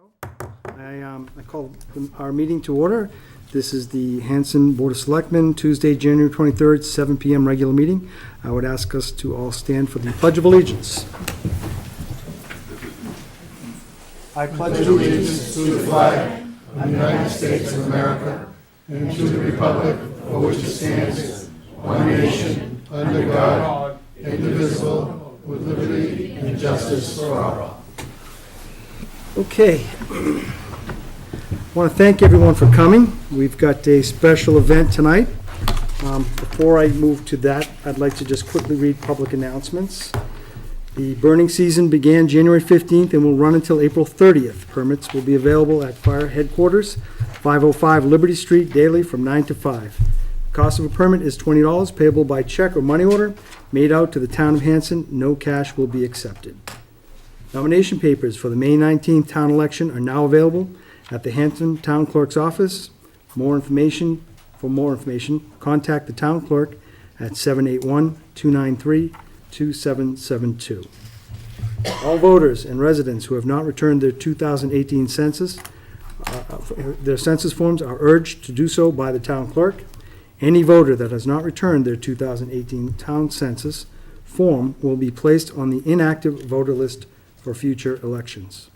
I call our meeting to order. This is the Hanson Board of Selectmen, Tuesday, January 23rd, 7 p.m. regular meeting. I would ask us to all stand for the Pledge of Allegiance. I pledge allegiance to the flag of the United States of America and to the republic for which it stands, one nation, under God, indivisible, with liberty and justice for all. Okay. I want to thank everyone for coming. We've got a special event tonight. Before I move to that, I'd like to just quickly read public announcements. The burning season began January 15th and will run until April 30th. Permits will be available at Fire Headquarters, 505 Liberty Street, daily from 9 to 5. The cost of a permit is $20, payable by check or money order, made out to the town of Hanson. No cash will be accepted. Nomination papers for the May 19th town election are now available at the Hanson Town Clerk's office. For more information, contact the town clerk at 781-293-2772. All voters and residents who have not returned their 2018 census, their census forms are urged to do so by the town clerk. Any voter that has not returned their 2018 town census form will be placed on the inactive voter list for future elections.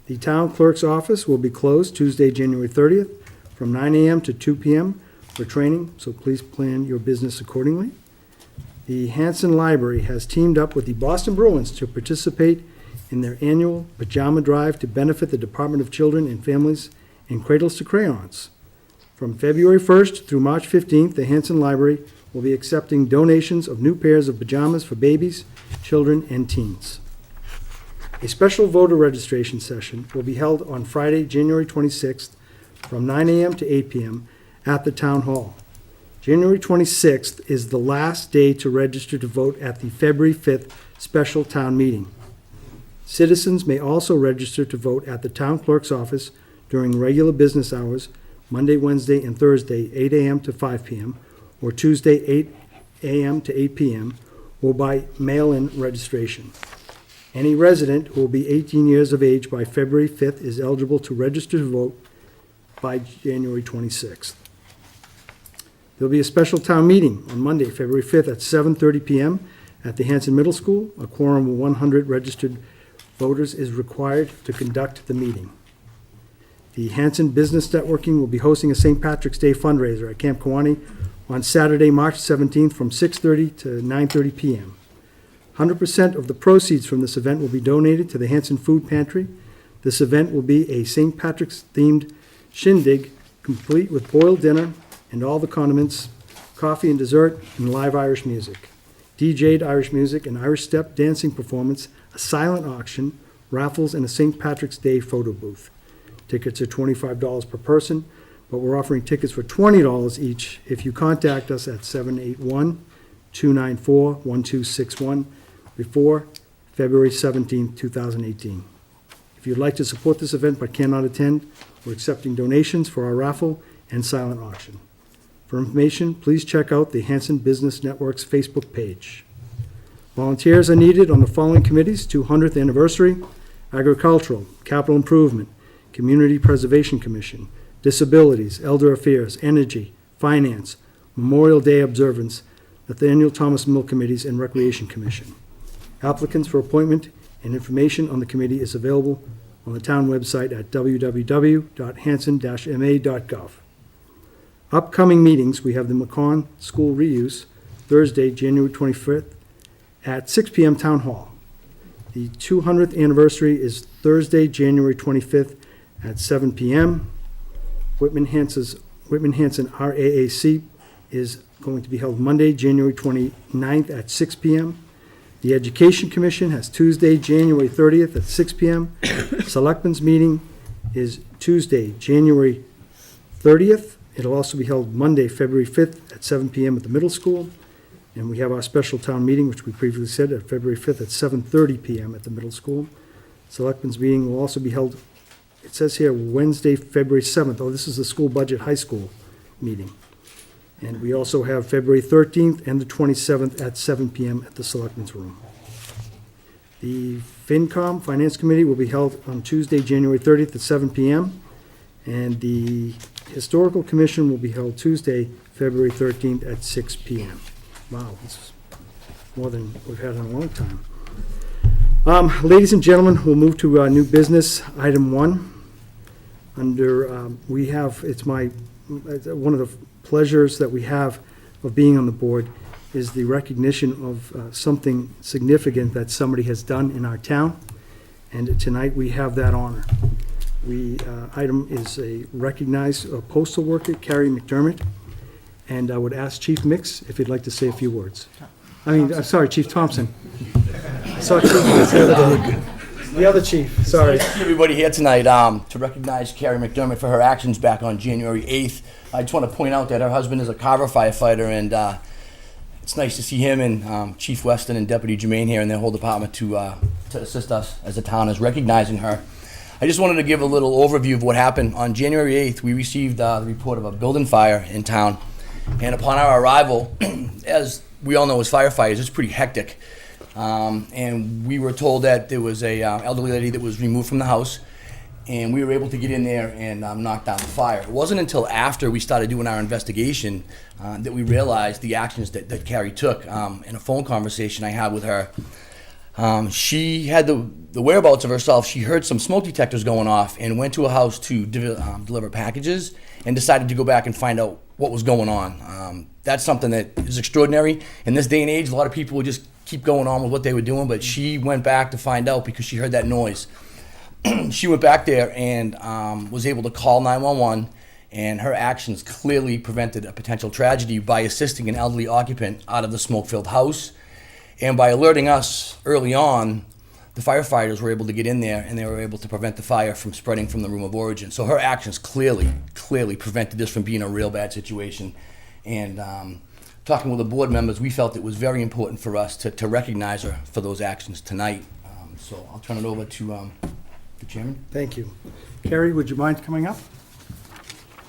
The town clerk's office will be closed Tuesday, January 30th from 9 a.m. to 2 p.m. for training, so please plan your business accordingly. The Hanson Library has teamed up with the Boston Bruins to participate in their annual pajama drive to benefit the Department of Children and Families and Cradles to Crayons. From February 1st through March 15th, the Hanson Library will be accepting donations of new pairs of pajamas for babies, children, and teens. A special voter registration session will be held on Friday, January 26th from 9 a.m. to 8 p.m. at the Town Hall. January 26th is the last day to register to vote at the February 5th special town meeting. Citizens may also register to vote at the town clerk's office during regular business hours, Monday, Wednesday, and Thursday, 8 a.m. to 5 p.m., or Tuesday, 8 a.m. to 8 p.m., or by mail-in registration. Any resident who will be 18 years of age by February 5th is eligible to register to vote by January 26th. There will be a special town meeting on Monday, February 5th at 7:30 p.m. at the Hanson Middle School. A quorum of 100 registered voters is required to conduct the meeting. The Hanson Business Networking will be hosting a St. Patrick's Day fundraiser at Camp Kewanee on Saturday, March 17th from 6:30 to 9:30 p.m. 100% of the proceeds from this event will be donated to the Hanson Food Pantry. This event will be a St. Patrick's-themed shindig, complete with boiled dinner and all the condiments, coffee and dessert, and live Irish music. DJ'd Irish music, an Irish step dancing performance, a silent auction, raffles, and a St. Patrick's Day photo booth. Tickets are $25 per person, but we're offering tickets for $20 each if you contact us at 781-294-1261 before February 17, 2018. If you'd like to support this event but cannot attend, we're accepting donations for our raffle and silent auction. For information, please check out the Hanson Business Network's Facebook page. Volunteers are needed on the following committees: 200th Anniversary, Agricultural, Capital Improvement, Community Preservation Commission, Disabilities, Elder Affairs, Energy, Finance, Memorial Day Observance, Nathaniel Thomas Mill Committees, and Recreation Commission. Applicants for appointment and information on the committee is available on the town website at www.hanson-ma.gov. Upcoming meetings, we have the McCon School Reuse, Thursday, January 25th at 6 p.m. Town Hall. The 200th anniversary is Thursday, January 25th at 7 p.m. Whitman Hanson RAAC is going to be held Monday, January 29th at 6 p.m. The Education Commission has Tuesday, January 30th at 6 p.m. Selectmen's meeting is Tuesday, January 30th. It'll also be held Monday, February 5th at 7 p.m. at the middle school. And we have our special town meeting, which we previously said, at February 5th at 7:30 p.m. at the middle school. Selectmen's meeting will also be held, it says here, Wednesday, February 7th. Oh, this is the school budget high school meeting. And we also have February 13th and the 27th at 7 p.m. at the Selectmen's room. The FinCom Finance Committee will be held on Tuesday, January 30th at 7 PM. And the Historical Commission will be held Tuesday, February 13th at 6 PM. Wow, that's more than we've had in a long time. Ladies and gentlemen, we'll move to new business, item 1. Under, we have, one of the pleasures that we have of being on the board is the recognition of something significant that somebody has done in our town. And tonight, we have that honor. Item is a recognized postal worker, Carrie McDermott. And I would ask Chief Mix if he'd like to say a few words. Sorry, Chief Thompson. I saw Chief Mix the other day. The other chief, sorry. Thank you, everybody here tonight to recognize Carrie McDermott for her actions back on January 8th. I just want to point out that her husband is a Carver firefighter, and it's nice to see him and Chief Weston and Deputy Jermaine here and their whole department to assist us as a town as recognizing her. I just wanted to give a little overview of what happened. On January 8th, we received the report of a building fire in town, and upon our arrival, as we all know as firefighters, it's pretty hectic. And we were told that there was a elderly lady that was removed from the house, and we were able to get in there and knock down the fire. It wasn't until after we started doing our investigation that we realized the actions that Carrie took. In a phone conversation I had with her, she had the whereabouts of herself. She heard some smoke detectors going off and went to a house to deliver packages and decided to go back and find out what was going on. That's something that is extraordinary. In this day and age, a lot of people would just keep going on with what they were doing, but she went back to find out because she heard that noise. She went back there and was able to call 911, and her actions clearly prevented a potential tragedy by assisting an elderly occupant out of the smoke-filled house. And by alerting us early on, the firefighters were able to get in there and they were able to prevent the fire from spreading from the room of origin. So her actions clearly prevented this from being a real bad situation. And talking with the board members, we felt it was very important for us to recognize her for those actions tonight. So I'll turn it over to the chairman. Thank you. Carrie, would you mind coming up?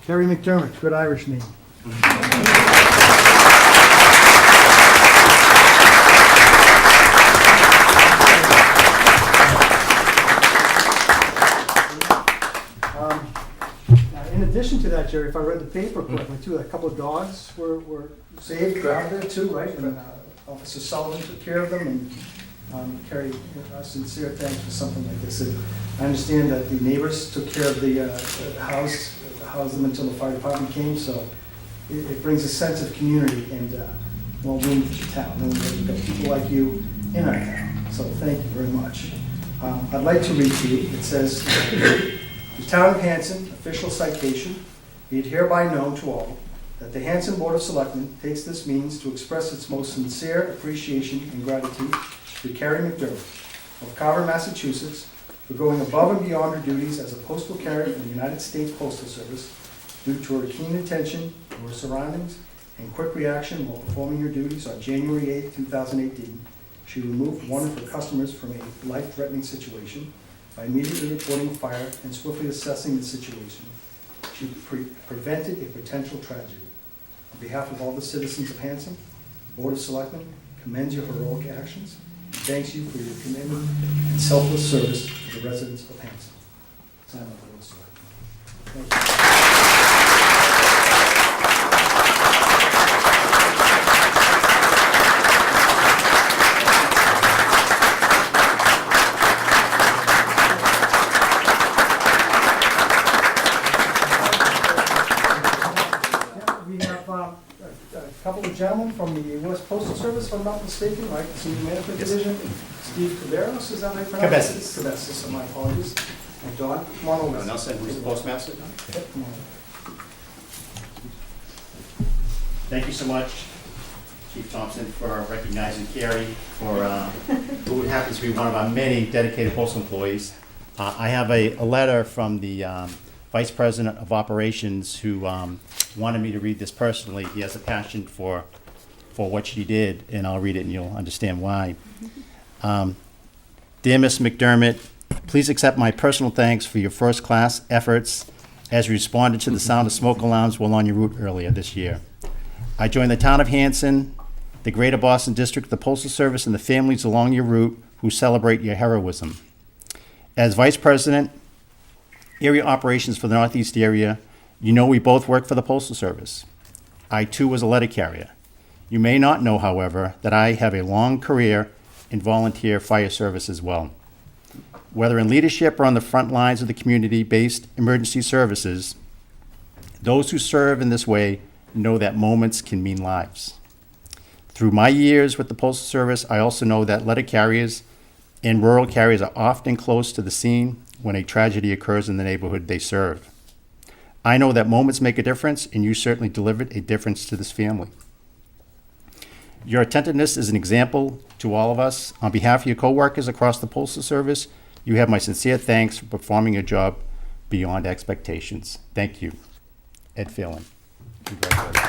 Carrie McDermott, good Irish name. In addition to that, Jerry, if I read the paper correctly too, a couple of dogs were saved, drowned there too, right? And Officer Sullivan took care of them, and Carrie, a sincere thanks for something like this. And I understand that the neighbors took care of the house, housed them until the fire department came, so it brings a sense of community and well-being to the town, knowing that we've got people like you in our town. So thank you very much. I'd like to read to you. It says, the Town of Hanson, official citation, be it hereby known to all that the Hanson Board of Selectmen takes this means to express its most sincere appreciation and gratitude to Carrie McDermott of Carver, Massachusetts, for going above and beyond her duties as a postal carrier in the United States Postal Service due to her keen attention to her surroundings and quick reaction while performing her duties on January 8, 2018. She removed one of her customers from a life-threatening situation by immediately reporting a fire and swiftly assessing the situation. She prevented a potential tragedy. On behalf of all the citizens of Hanson, the Board of Selectmen commends your heroic actions and thanks you for your commitment and selfless service to the residents of Hanson. Sign on the Board of Selectmen. Thank you. Couple of gentlemen from the U.S. Postal Service, if I'm not mistaken, right? Senior Management Division. Steve Caberos, is that right? Cabezas. Cabezas, so my apologies. And Don, come on over. Nelson, who's the postmaster? Yep, come on. Thank you so much, Chief Thompson, for recognizing Carrie for who happens to be one of our many dedicated postal employees. I have a letter from the Vice President of Operations who wanted me to read this personally. He has a passion for what she did, and I'll read it and you'll understand why. Dear Ms. McDermott, please accept my personal thanks for your first-class efforts as you responded to the sound of smoke alarms while on your route earlier this year. I joined the town of Hanson, the greater Boston district, the Postal Service, and the families along your route who celebrate your heroism. As Vice President, Area Operations for the Northeast area, you know we both work for the Postal Service. I too was a letter carrier. You may not know, however, that I have a long career in volunteer fire service as well. Whether in leadership or on the front lines of the community-based emergency services, those who serve in this way know that moments can mean lives. Through my years with the Postal Service, I also know that letter carriers and rural carriers are often close to the scene when a tragedy occurs in the neighborhood they serve. I know that moments make a difference, and you certainly delivered a difference to this family. Your attentiveness is an example to all of us. On behalf of your coworkers across the Postal Service, you have my sincere thanks for performing your job beyond expectations. Thank you. Ed Phelan. Congratulations.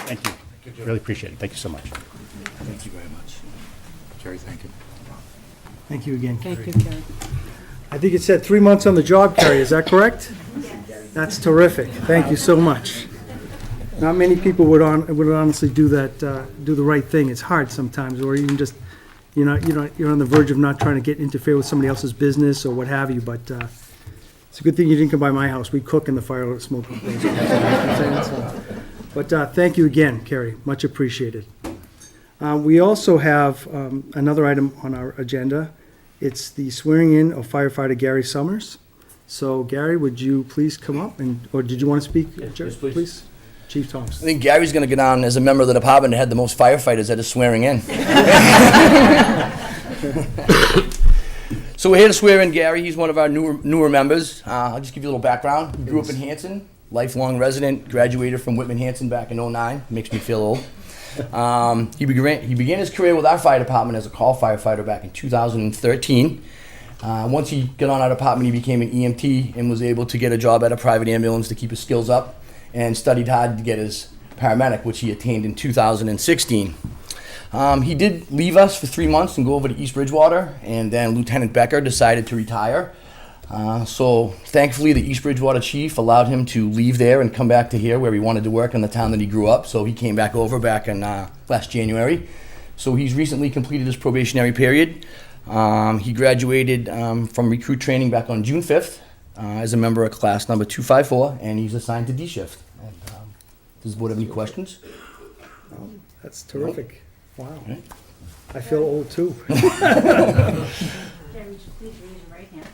Thank you. Really appreciate it. Thank you so much. Thank you very much. Jerry, thank you. Thank you again, Carrie. Thank you, Carrie. I think it said 3 months on the job, Carrie, is that correct? That's terrific. Thank you so much. Not many people would honestly do that, do the right thing. It's hard sometimes, or even just, you're on the verge of not trying to interfere with somebody else's business or what have you, but it's a good thing you didn't come by my house. We cook in the fire smoke. But thank you again, Carrie. Much appreciated. We also have another item on our agenda. It's the swearing in of firefighter Gary Summers. So Gary, would you please come up or did you want to speak? Yes, please. Chief I Thompson. think Gary's going to go down as a member of the department that had the most firefighters that is swearing in. So we're here to swear in Gary. He's one of our newer members. I'll just give you a little background. He grew up in Hanson, lifelong resident, graduated from Whitman Hanson back in '09. Makes me feel old. He began his career with our fire department as a call firefighter back in 2013. Once he got on our department, he became an EMT and was able to get a job at a private ambulance to keep his skills up, and studied hard to get his paramedic, which he attained in 2016. He did leave us for 3 months and go over to East Bridgewater, and then Lieutenant Becker decided to retire. So thankfully the East Bridgewater chief allowed him to leave there and come back to here where he wanted to work in the town that he grew up. So he came back over back in last January. So he's recently completed his probationary period. He graduated from recruit training back on June 5th as a member of class number 254, and he's assigned to D shift. And, does the board have any questions? That's terrific. Wow. Right. I feel old too. Jerry, would you please raise your right hand?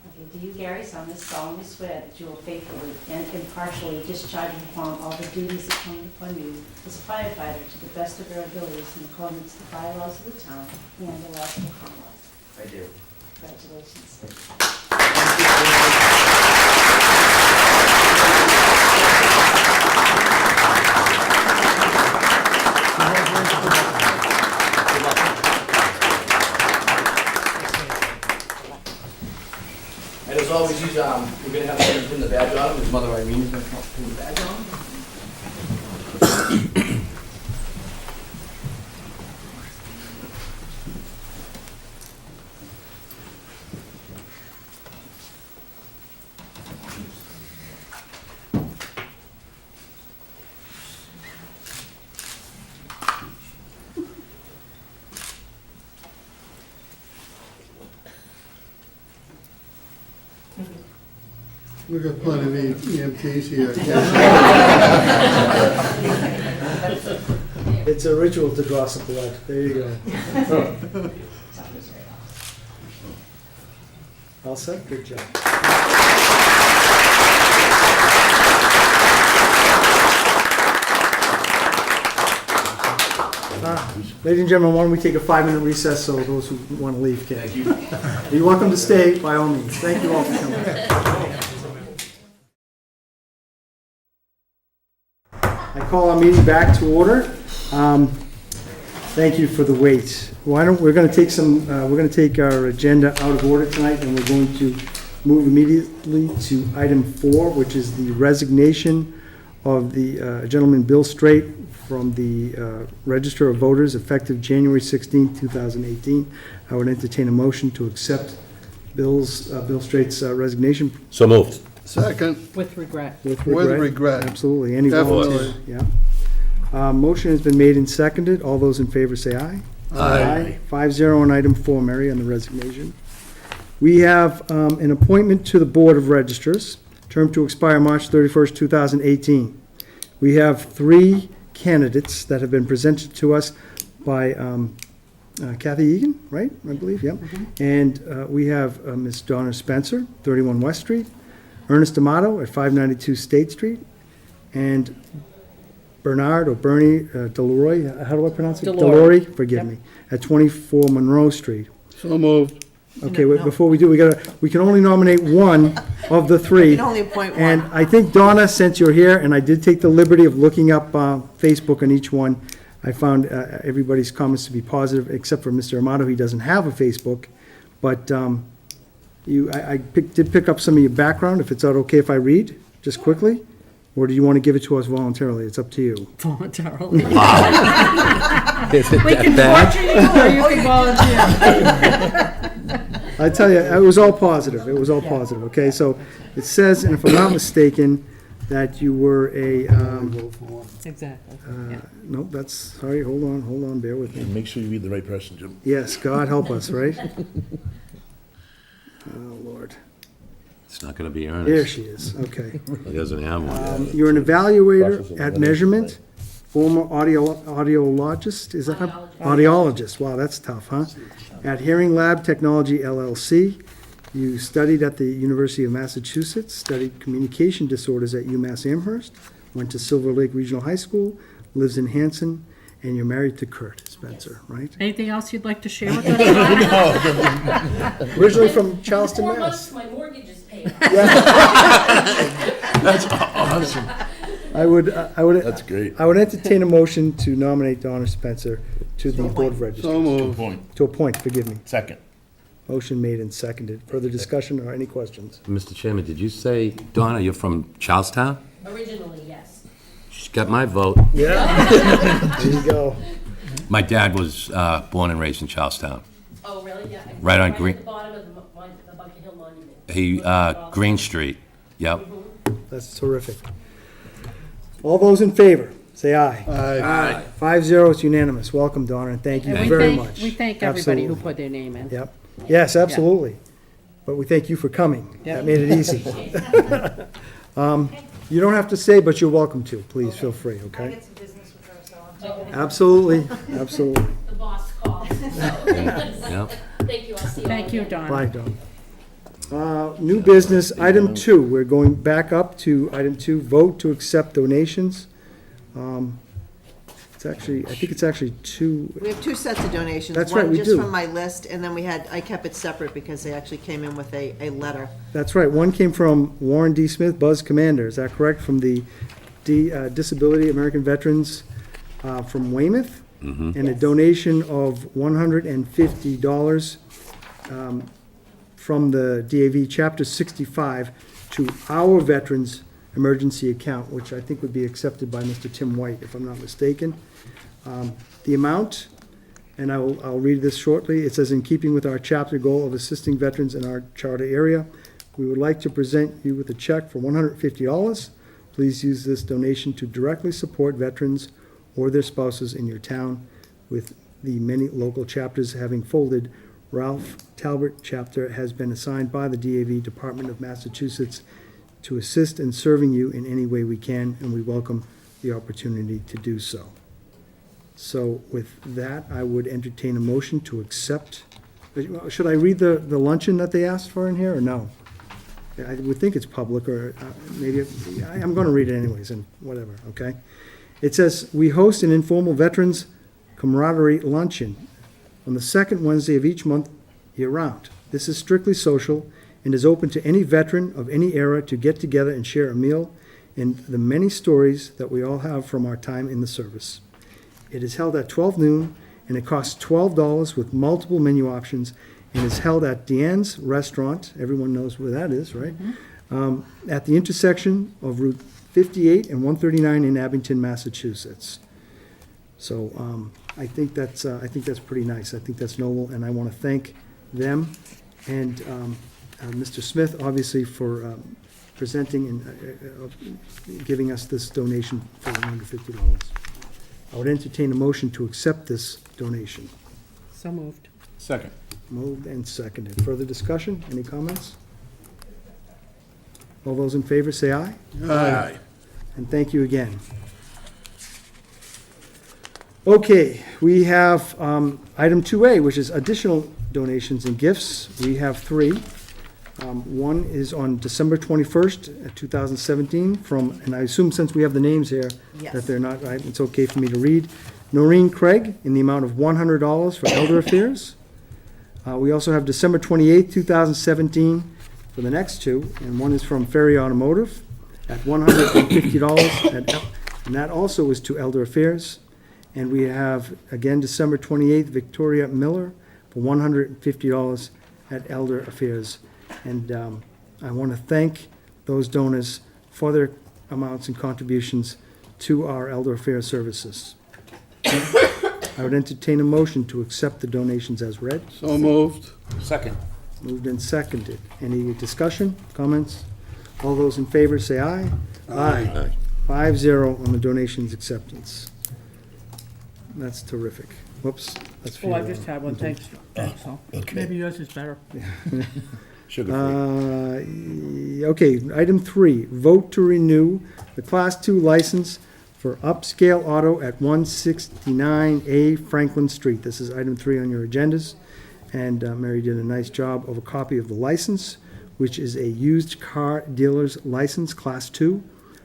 Okay, do you, Gary Summers, solemnly swear that you will faithfully and impartially discharge and perform all the duties that come upon you as a firefighter to the best of your abilities in accordance with the bylaws of the town and the laws of the Commonwealth? I do. Congratulations. And as always, we're going to have to pin the badge on him. His mother Irene is going to pin the badge on him. We've got plenty of EMTs here. It's a ritual to draw some blood. There you go. All set? Good job. Ladies and gentlemen, why don't we take a 5-minute recess so those who want to leave can. Thank you. You're welcome to stay, by all means. Thank you all for coming. I call our meeting back to order. Thank you for the wait. We're going to take our agenda out of order tonight, and we're going to move immediately to item 4, which is the resignation of the gentleman Bill Straight from the Register of Voters effective January 16, 2018. I would entertain a motion to accept Bill Straight's resignation So moved. Second, With regret. with with regret. regret. Absolutely. Any Definitely. volunteers? Yeah. Motion has been made and seconded. All those in favor say aye. Aye. 5-0 on item 4, Mary, on the resignation. We have an appointment to the Board of Registers, term to expire March 31st, 2018. We have 3 candidates that have been presented to us by Kathy Egan, right, I believe, yep. And we have Ms. Donna Spencer, 31 West Street, Ernest Amato at 592 State Street, and Bernard or Bernie Delory, how do I pronounce it? Delory. Delory, forgive Yep. me, at 24 Monroe Street. So moved. Okay, wait, before we do, we can only nominate one of the 3. You can only appoint one. And I think, Donna, since you're here, and I did take the liberty of looking up Facebook on each one, I found everybody's comments to be positive, except for Mr. Amato, he doesn't have a Facebook. But I did pick up some of your background, if it's okay if I read, just quickly? Or do you want to give it to us voluntarily? It's up to you. Voluntarily. Is it We can that torture you, or you can volunteer. I tell you, it was all positive, it was all positive, okay? So it says, and if I'm not mistaken, that you were a, Exactly. no, that's, sorry, hold on, bear with me. Make sure you read the right person, Jim. Yes, God help us, right? Oh, Lord. It's not going to be There Ernest. she is, okay. He doesn't have one. You're an evaluator at Measurement, former audiologist, is that how? Audiologist, wow, that's tough, huh? At Hearing Lab Technology LLC. You studied at the University of Massachusetts, studied communication disorders at UMass Amherst, went to Silver Lake Regional High School, lives in Hanson, and you're married to Kurt Spencer, right? Anything else you'd like to share with us? Originally from Charleston, 4 Mass. months, my mortgage is paid. That's awesome. I would That's great. I would entertain a motion to nominate Donna Spencer to the Board of Registers. So moved. Point. To appoint, forgive me. Second. Motion made and seconded. Further discussion or any questions? Mr. Chairman, did you say, Donna, you're from Charlestown? Originally, yes. She's got my vote. Yeah. There you go. My dad was born and raised in Charlestown. Oh, really? Yeah. Right on Green- At the bottom of the Bunker Hill Monument. He, Green Street, yep. That's terrific. All those in favor, say aye. Aye. 5-0, it's unanimous. Welcome, Donna, and thank you And we very thank- much. We thank everybody who Absolutely. put their name in. Yep. Yes, absolutely. But we thank you for coming. Yeah. That made it easy. You don't have to stay, but you're welcome to. Please feel free, okay? some business with her, so I'm taking it. Absolutely, absolutely. The boss called. So, Yep. thank you. I'll see you. all Thank you, again. Don. Bye, Don. New business, item 2. We're going back up to item 2, vote to accept donations. I think it's actually 2. We have 2 sets of donations. That's right, we One just do. from my list, and then I kept it separate because they actually came in with a letter. That's right. One came from Warren D. Smith, Buzz Commander. Is that correct? From the Disability American Veterans from Weymouth? And a donation of $150 from the DAV Chapter 65 to our Veterans Emergency Account, which I think would be accepted by Mr. Tim White, if I'm not mistaken. The amount, and I'll read this shortly. It says, in keeping with our chapter goal of assisting veterans in our charter area, we would like to present you with a check for $150. Please use this donation to directly support veterans or their spouses in your town, with the many local chapters having folded. Ralph Talbot chapter has been assigned by the DAV Department of Massachusetts to assist in serving you in any way we can, and we welcome the opportunity to do so. So with that, I would entertain a motion to accept. Should I read the luncheon that they asked for in here, or no? I would think it's public, or maybe, I'm going to read it anyways, and whatever, okay? It says, we host an informal Veterans Camaraderie Luncheon on the second Wednesday of each month year-round. This is strictly social and is open to any veteran of any era to get together and share a meal and the many stories that we all have from our time in the service. It is held at 12 noon, and it costs $12 with multiple menu options, and is held at Deanne's Restaurant, everyone knows where that is, right? At the intersection of Route 58 and 139 in Abington, Massachusetts. So I think that's pretty nice. I think that's noble, and I want to thank them and Mr. Smith, obviously, for presenting and giving us this donation for $150. I would entertain a motion to accept this donation. So moved. Second. Moved and seconded. Further discussion? Any comments? All those in favor say aye. Aye. And thank you again. Okay, we have item 2A, which is additional donations and gifts. We have three. One is on December 21st, 2017, from, and I assume since we have the names here, Yes. that they're not, it's okay for me to read. Noreen Craig, in the amount of $100 for Elder Affairs. We also have December 28th, 2017, for the next two, and one is from Ferry Automotive at $150, and that also is to Elder Affairs. And we have, again, December 28th, Victoria Miller for $150 at Elder Affairs. And I want to thank those donors for their amounts and contributions to our Elder Affairs services. I would entertain a motion to accept the donations as read. So moved. Second. Moved and seconded. Any discussion, comments? All those in favor say aye. Aye. 5-0 on the donations acceptance. That's terrific. Whoops, that's for Oh, I you, just had one, thanks, so. okay. Maybe yours is better. Sugar-free. Okay, item 3, vote to renew the Class 2 license for Upscale Auto at 169A Franklin Street. This is item 3 on your agendas, and Mary did a nice job of a copy of the license, which is a used car dealer's license, Class 2,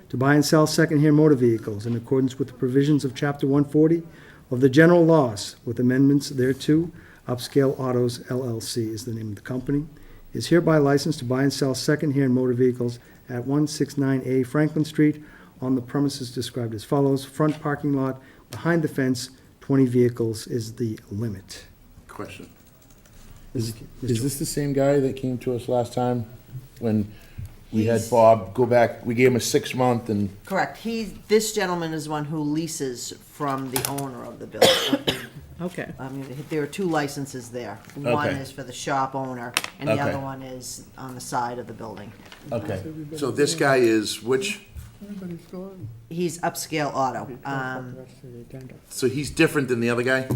to buy and sell secondhand motor vehicles in accordance with the provisions of Chapter 140 of the general laws, with amendments thereto. Upscale Autos LLC is the name of the company. Is hereby licensed to buy and sell secondhand motor vehicles at 169A Franklin Street on the premises described as follows. Front parking lot, behind the fence, 20 vehicles is the limit. Question. Is Is this the same guy that came to us last time when we had Bob go back? We gave him a 6-month and, Correct. This gentleman is one who leases from the owner of the building. Okay. I mean, there are 2 licenses there. One Okay. is for the shop owner, and the Okay. other one is on the side of the building. okay. So this guy is which? He's Upscale Auto. So he's different than the other guy?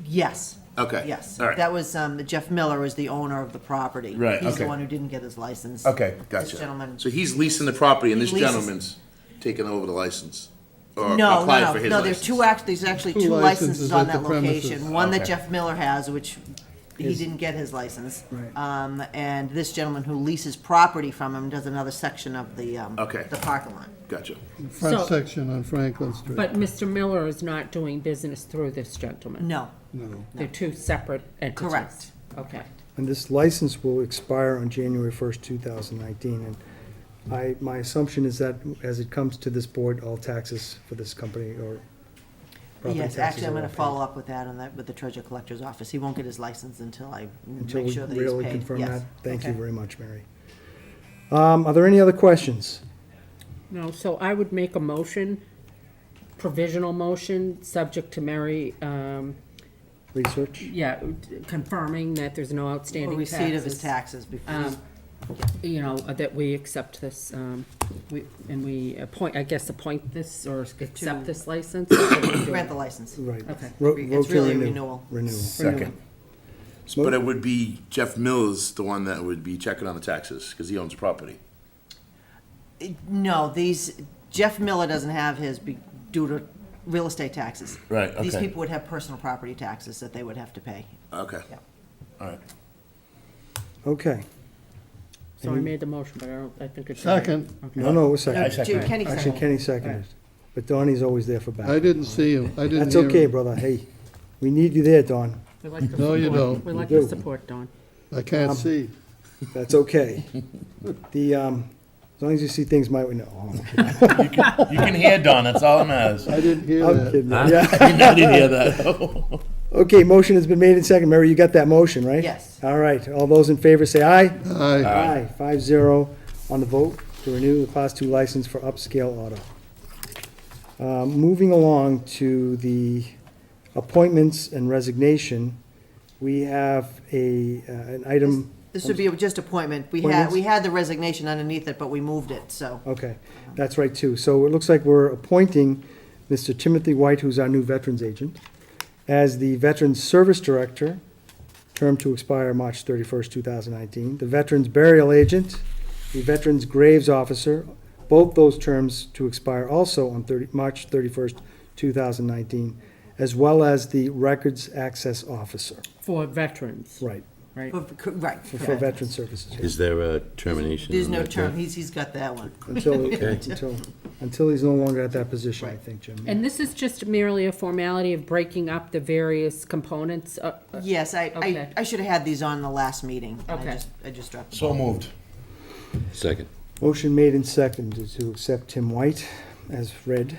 Yes, Okay. yes. All right. That was, Jeff Miller is the owner of the property. Right, He's the okay. one who didn't get his license. Okay, This gotcha. gentleman. So he's leasing the property and He this leases. gentleman's taking over the license? Or No, applying no, for no, his no, there's license? there's actually Two 2 licenses licenses on at the that location. premises. One that Okay. Jeff Miller has, which he Is- didn't get his license. Right. And this gentleman who leases property from him does another section of the, Okay. the parking lot. Gotcha. Front So- section on Franklin Street. But Mr. Miller is not doing business through this gentleman? No, No. They're 2 separate entities? correct. Okay. And this license will expire on January 1st, 2019. And my assumption is that as it comes to this board, all taxes for this company or property Yes, taxes actually, I'm are gonna all paid. follow up with that on that, with the treasure collector's office. He won't get his license until I Until make we sure that he's paid. really confirm Yes. that. Thank you Okay. very much, Mary. Are there any other questions? No, so I would make a motion, provisional motion, subject to Mary, Research? yeah, confirming that there's no Or outstanding receipt of his taxes. taxes before. Um, You know, that we accept this, and we appoint this, or accept this license? Grant the license. Right. Okay. It's Vote to really a renew. renewal. Renew. Second. But it would be Jeff Mills, the one that would be checking on the taxes, because he owns the property. No, Jeff Miller doesn't have his due to real estate taxes. Right, These okay. people would have personal property taxes that they would have to pay. Okay. Yeah. All right. Okay. So I made the motion, but I think it's. Second. No, it was second. I second. Kenny Actually, seconded. Kenny seconded. But Donnie's always there for I backup. didn't see him. I didn't That's hear okay, him. brother. Hey, we need you there, Don. We like the No, you support. don't. We like You the do. support, Don. I can't see. That's okay. As long as you see things my way, no. Oh, You can hear Don, that's all that matters. I didn't hear I'm that. kidding. Yeah. I didn't hear that. Okay, motion has been made and seconded. Mary, you got that motion, right? Yes. All right. All those in favor say aye. Aye. Aye. 5-0 on the vote. to renew the Class 2 license for Upscale Auto. Moving along to the appointments and resignation, we have an item. This would be just appointment. We Appointments? had the resignation underneath it, but we moved it, so. Okay, that's right, too. So it looks like we're appointing Mr. Timothy White, who's our new Veterans Agent, as the Veterans Service Director, term to expire March 31st, 2019. The Veterans Burial Agent, the Veterans Graves Officer, both those terms to expire also on March 31st, 2019, as well as the Records Access Officer. For veterans, Right, right? Right. for Veteran Services. Is there a termination? There's on no that term, he's got that one. Until he's no longer at that position, I think, Jim. And this is just merely a formality of breaking up the various components? Yes, Okay. I should have had these on the last meeting. and Okay. I just dropped them. So moved. Second. Motion made and seconded to accept Tim White as read.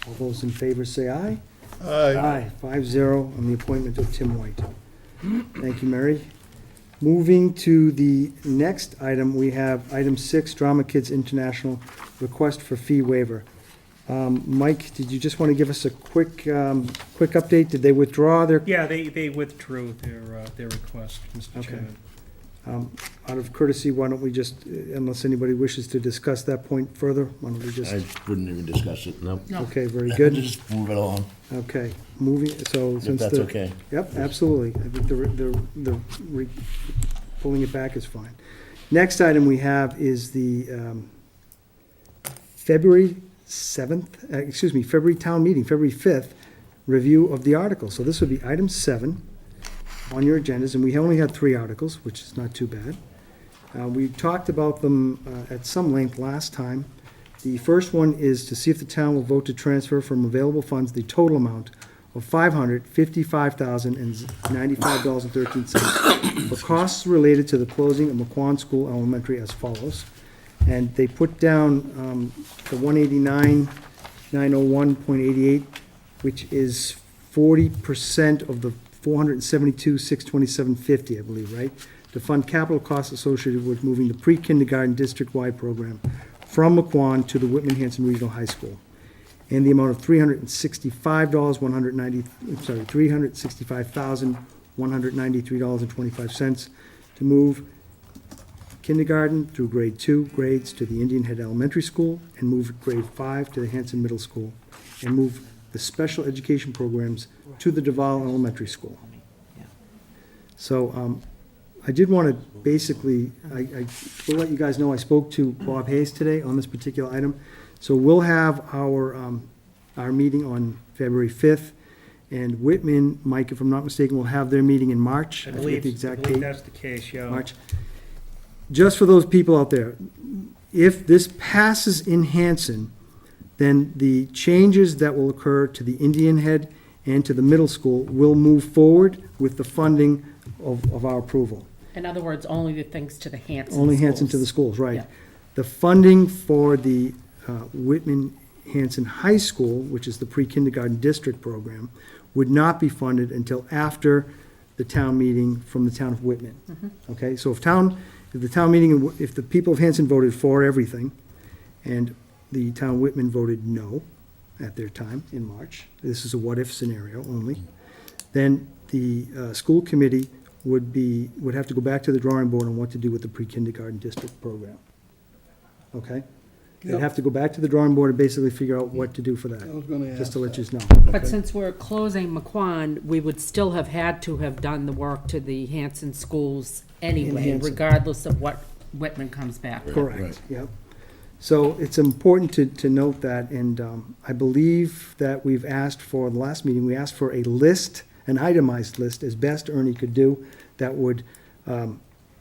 All those in favor say aye. Aye. 5-0 on the appointment of Tim White. Thank you, Mary. Moving to the next item, we have item 6, Drama Kids International, request for fee waiver. Mike, did you just want to give us a quick update? Did they withdraw their, Yeah, they withdrew their request, Mr. Okay. Chairman. out of courtesy, why don't we just, unless anybody wishes to discuss that point further, why don't we just, I wouldn't even discuss it. No. okay, very good. Just move it along, Okay, moving, so if since that's the. okay. Yep, absolutely. I think pulling it back is fine. Next item we have is the February town meeting, February 5th, review of the articles. So this would be item 7 on your agendas, and we only had 3 articles, which is not too bad. We talked about them at some length last time. The first one is to see if the town will vote to transfer from available funds the total amount of $555,095.13 for costs related to the closing of McQuon School Elementary as follows. And they put down the 189,901.88, which is 40% of the 472,627.50, I believe, right? To fund capital costs associated with moving the pre-kindergarten district-wide program from McQuon to the Whitman Hanson Regional High School. And the amount of $365,193.25 to move kindergarten through grade 2 grades to the Indian Head Elementary School, and move grade 5 to the Hanson Middle School, and move the special education programs to the Duval Elementary School. So I did want to basically, I will let you guys know, I spoke to Bob Hayes today on this particular item. So we'll have our meeting on February 5th, and Whitman, Mike, if I'm not mistaken, will have their meeting in March. I forget believe the exact date. that's the case, yeah. March. Just for those people out there, if this passes in Hanson, then the changes that will occur to the Indian Head and to the middle school will move forward with the funding of our approval. In other words, only the things to the Hanson Only Hanson to schools. the schools, right. Yeah. The funding for the Whitman Hanson High School, which is the pre-kindergarten district program, would not be funded until after the town meeting from the town of Whitman. Okay, so if the town meeting, if the people of Hanson voted for everything, and the town of Whitman voted no at their time in March, this is a what-if scenario only, then the school committee would have to go back to the drawing board on what to do with the pre-kindergarten district program. Okay? They'd have to go back to the drawing board and basically figure out what to do for that, just to let you know. But since we're closing McQuon, we would still have had to have done the work to the Hanson schools anyway, Hanson. regardless of what Whitman comes back with. Correct, yep. So it's important to note that, and I believe that we've asked for, the last meeting, we asked for a list, an itemized list, as best Ernie could do, that would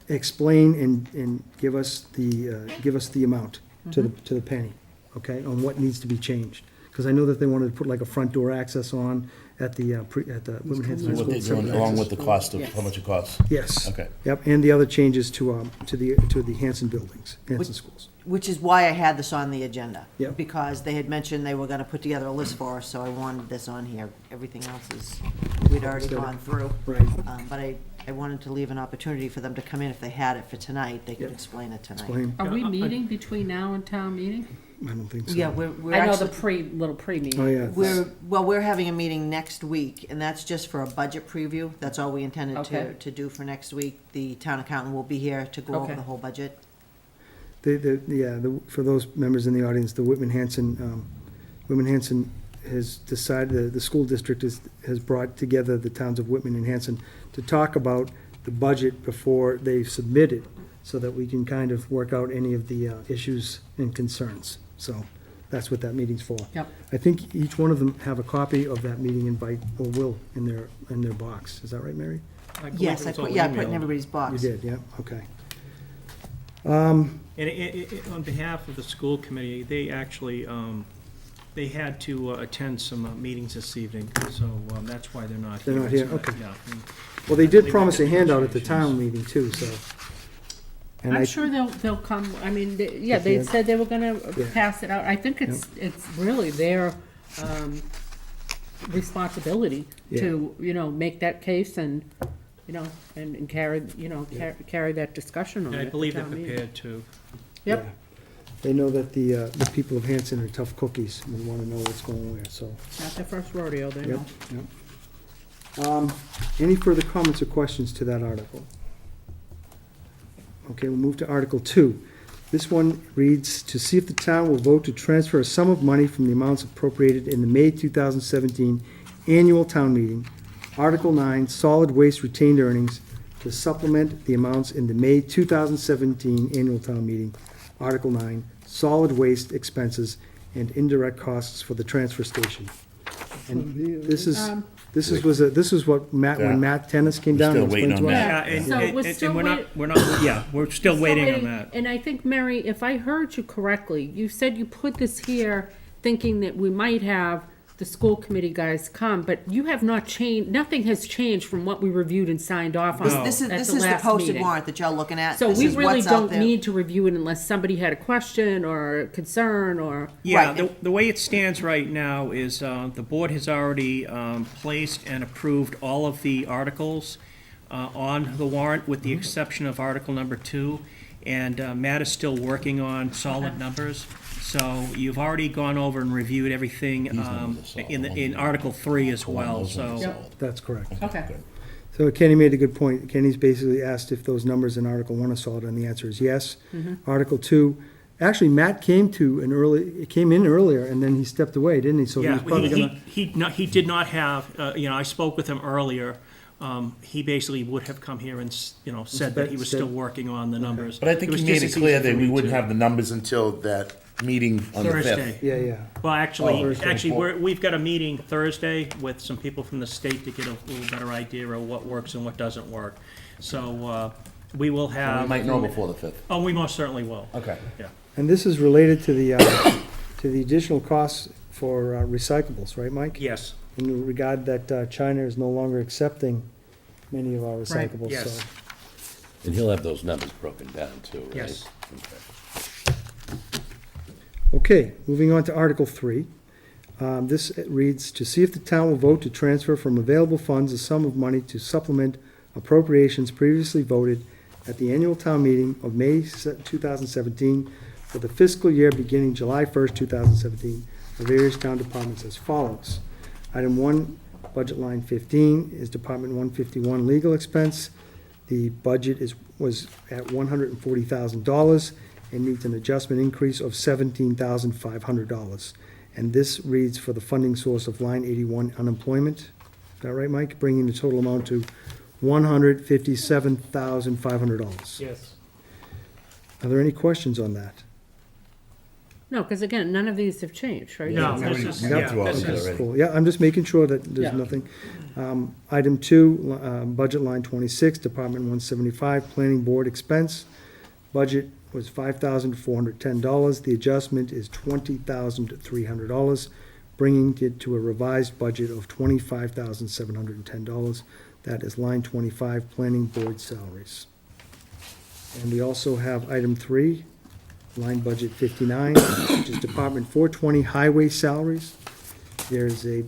explain and give us the amount to the penny, okay, on what needs to be changed. Because I know that they wanted to put like a front door access on at the Whitman Hanson High What they're School. doing, along with the cost of, Yes. how much it costs. Yes. Okay. Yep, and the other changes to the Hanson buildings, Hanson schools. Which is why I had this on the agenda. Yep. Because they had mentioned they were gonna put together a list for us, so I wanted this on here. Everything else is, we'd already gone through. Right. But I wanted to leave an opportunity for them to come in if they had it for tonight, they could Yeah. explain it tonight. Explain. Are we Yeah, meeting between now and town meeting? I don't think so. Yeah, we're I know the actually, little pre-meeting. Oh, yeah. we're having a meeting next week, and that's just for a budget preview. That's all we intended Okay. to do for next week. The town accountant will be here to go over Okay. the whole budget. For those members in the audience, the Whitman Hanson has decided, the school district has brought together the towns of Whitman and Hanson to talk about the budget before they submit it, so that we can kind of work out any of the issues and concerns. So that's what that meeting's for. Yep. I think each one of them have a copy of that meeting invite, or will, in their box. Is that right, Mary? I believe Yes, it I was all put in emailed. everybody's You box. did, yeah, okay. And on behalf of the school committee, they actually, they had to attend some meetings this evening, so that's why they're not here. They're not here, It's okay. Yeah. Well, they did promise a handout at the town meeting too, so. And I'm sure they'll come, I mean, yeah, If they they- said they were gonna Yeah. pass it out. I think it's really their, responsibility to, make that case and, and carry, carry that discussion on And it I at believe they're town meeting. prepared to. Yep. Yeah. They know that the people of Hanson are tough cookies and want to know what's going where, so. Not their first rodeo, they Yep, know. yep. Any further comments or questions to that article? Okay, we'll move to Article 2. This one reads, to see if the town will vote to transfer a sum of money from the amounts appropriated in the May 2017 annual town meeting, Article 9, solid waste retained earnings, to supplement the amounts in the May 2017 annual town meeting, Article 9, solid waste expenses and indirect costs for the transfer station. And this is what Matt, Yeah. when Matt Tennis came We're down still and waiting explained to on us. that. Yeah, and, So and- we're and still we're waiting- not, we're still waiting on that. And I think, Mary, if I heard you correctly, you said you put this here thinking that we might have the school committee guys come, but you have not changed, nothing has changed from what we reviewed and signed off on This at is the the last posted meeting. warrant that y'all looking at. So This we is really what's out don't there. need to review it unless somebody had a question or a concern or. Yeah, Right. the way it stands right now is, the board has already, placed and approved all of the articles, on the warrant, with the exception of Article number 2. And, Matt is still working on solid numbers. So you've already gone over and reviewed everything, in Article 3 as well, so. Yep. That's correct. Okay. So Kenny made a good point. Kenny's basically asked if those numbers in Article 1 are solid, and the answer is yes. Article 2, actually, Matt came in earlier, and then he stepped away, didn't he? So he Yeah, was probably gonna, he did not have, I spoke with him earlier. He basically would have come here and, said that he was still working on the numbers. But I think was he made just it as clear easy for that we me wouldn't to- have the numbers until that meeting on the 5th. Thursday. yeah. Well, actually, Thursday. we've got a meeting Thursday with some people from the state to get a little better idea of what works and what doesn't work. So, we will have. We might know before the 5th. Oh, we most certainly will. Okay. Yeah. And this is related to the additional costs for recyclables, right, Mike? Yes, In regard that China is no longer accepting many of our recyclables, yes. so. And he'll have those numbers broken down too, right? Yes. Okay. Okay, moving on to Article 3. This reads, to see if the town will vote to transfer from available funds a sum of money to supplement appropriations previously voted at the annual town meeting of May 2017 for the fiscal year beginning July 1st, 2017, for various town departments as follows. Item 1, budget line 15 is Department 151 legal expense. The budget was at $140,000 and needs an adjustment increase of $17,500. And this reads for the funding source of line 81 unemployment. Is that right, Mike? Bringing the total amount to $157,500. Yes. Are there any questions on that? No, because again, none of these have changed, right? No, That's- this is, We got yeah, through all this of it is, already. Cool. Yeah, I'm just making sure that there's Yeah. nothing. Item 2, budget line 26, Department 175, Planning Board expense. Budget was $5,410. The adjustment is $20,300, bringing it to a revised budget of $25,710. That is line 25, Planning Board salaries. And we also have item 3, line budget 59, which is Department 420 highway salaries. There's the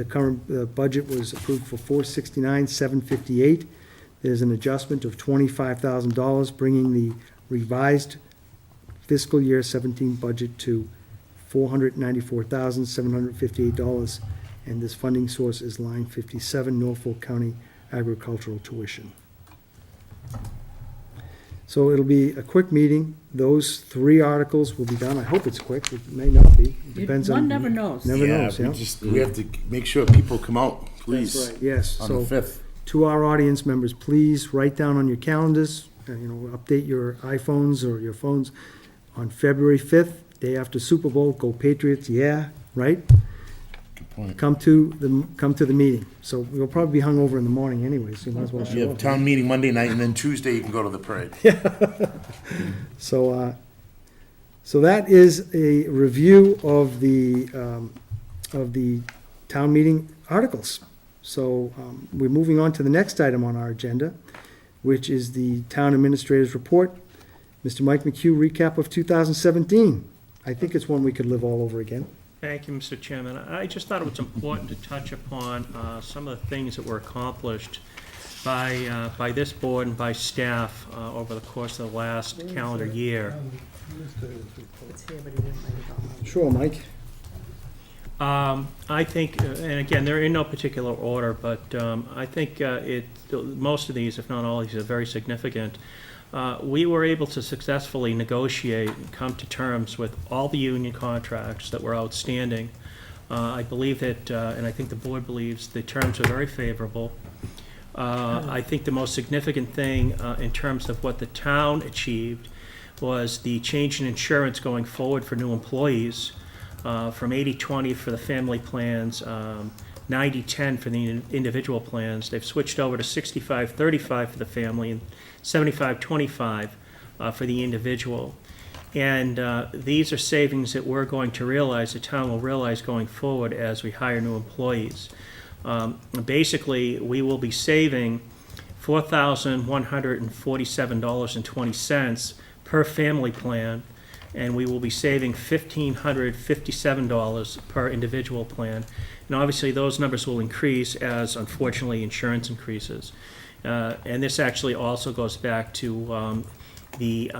current budget was approved for $469,758. There's an adjustment of $25,000, bringing the revised fiscal year 17 budget to $494,758, and this funding source is line 57, Norfolk County Agricultural Tuition. So it'll be a quick meeting. Those 3 articles will be done. I hope it's quick. It may not be. It depends on. One never knows. Never knows, yeah. We have to make sure people come out, please. That's right, yes. On So the 5th. to our audience members, please write down on your calendars, update your iPhones or your phones on February 5th, day after Super Bowl, go Patriots, yeah, right? Good point. Come to the meeting. So we'll probably be hungover in the morning anyway, so you might as well You show have up. town meeting Monday night, and then Tuesday you can go to the parade. So, so that is a review of the town meeting articles. So, we're moving on to the next item on our agenda, which is the town administrator's report. Mr. Mike McHugh, recap of 2017. I think it's one we could live all over again. Thank you, Mr. Chairman. I just thought it was important to touch upon some of the things that were accomplished by this board and by staff over the course of the last calendar year. It's here, but he didn't write it down. Sure, Mike. I think, and again, they're in no particular order, but I think most of these, if not all of these, are very significant. We were able to successfully negotiate and come to terms with all the union contracts that were outstanding. I believe that, and I think the board believes, the terms are very favorable. I think the most significant thing in terms of what the town achieved was the change in insurance going forward for new employees, from 80-20 for the family plans, 90-10 for the individual plans. They've switched over to 65-35 for the family and 75-25 for the individual. And these are savings that we're going to realize, the town will realize going forward as we hire new employees. Basically, we will be saving $4,147.20 per family plan, and we will be saving $1,557 per individual plan. And obviously, those numbers will increase as, unfortunately, insurance increases. And this actually also goes back to the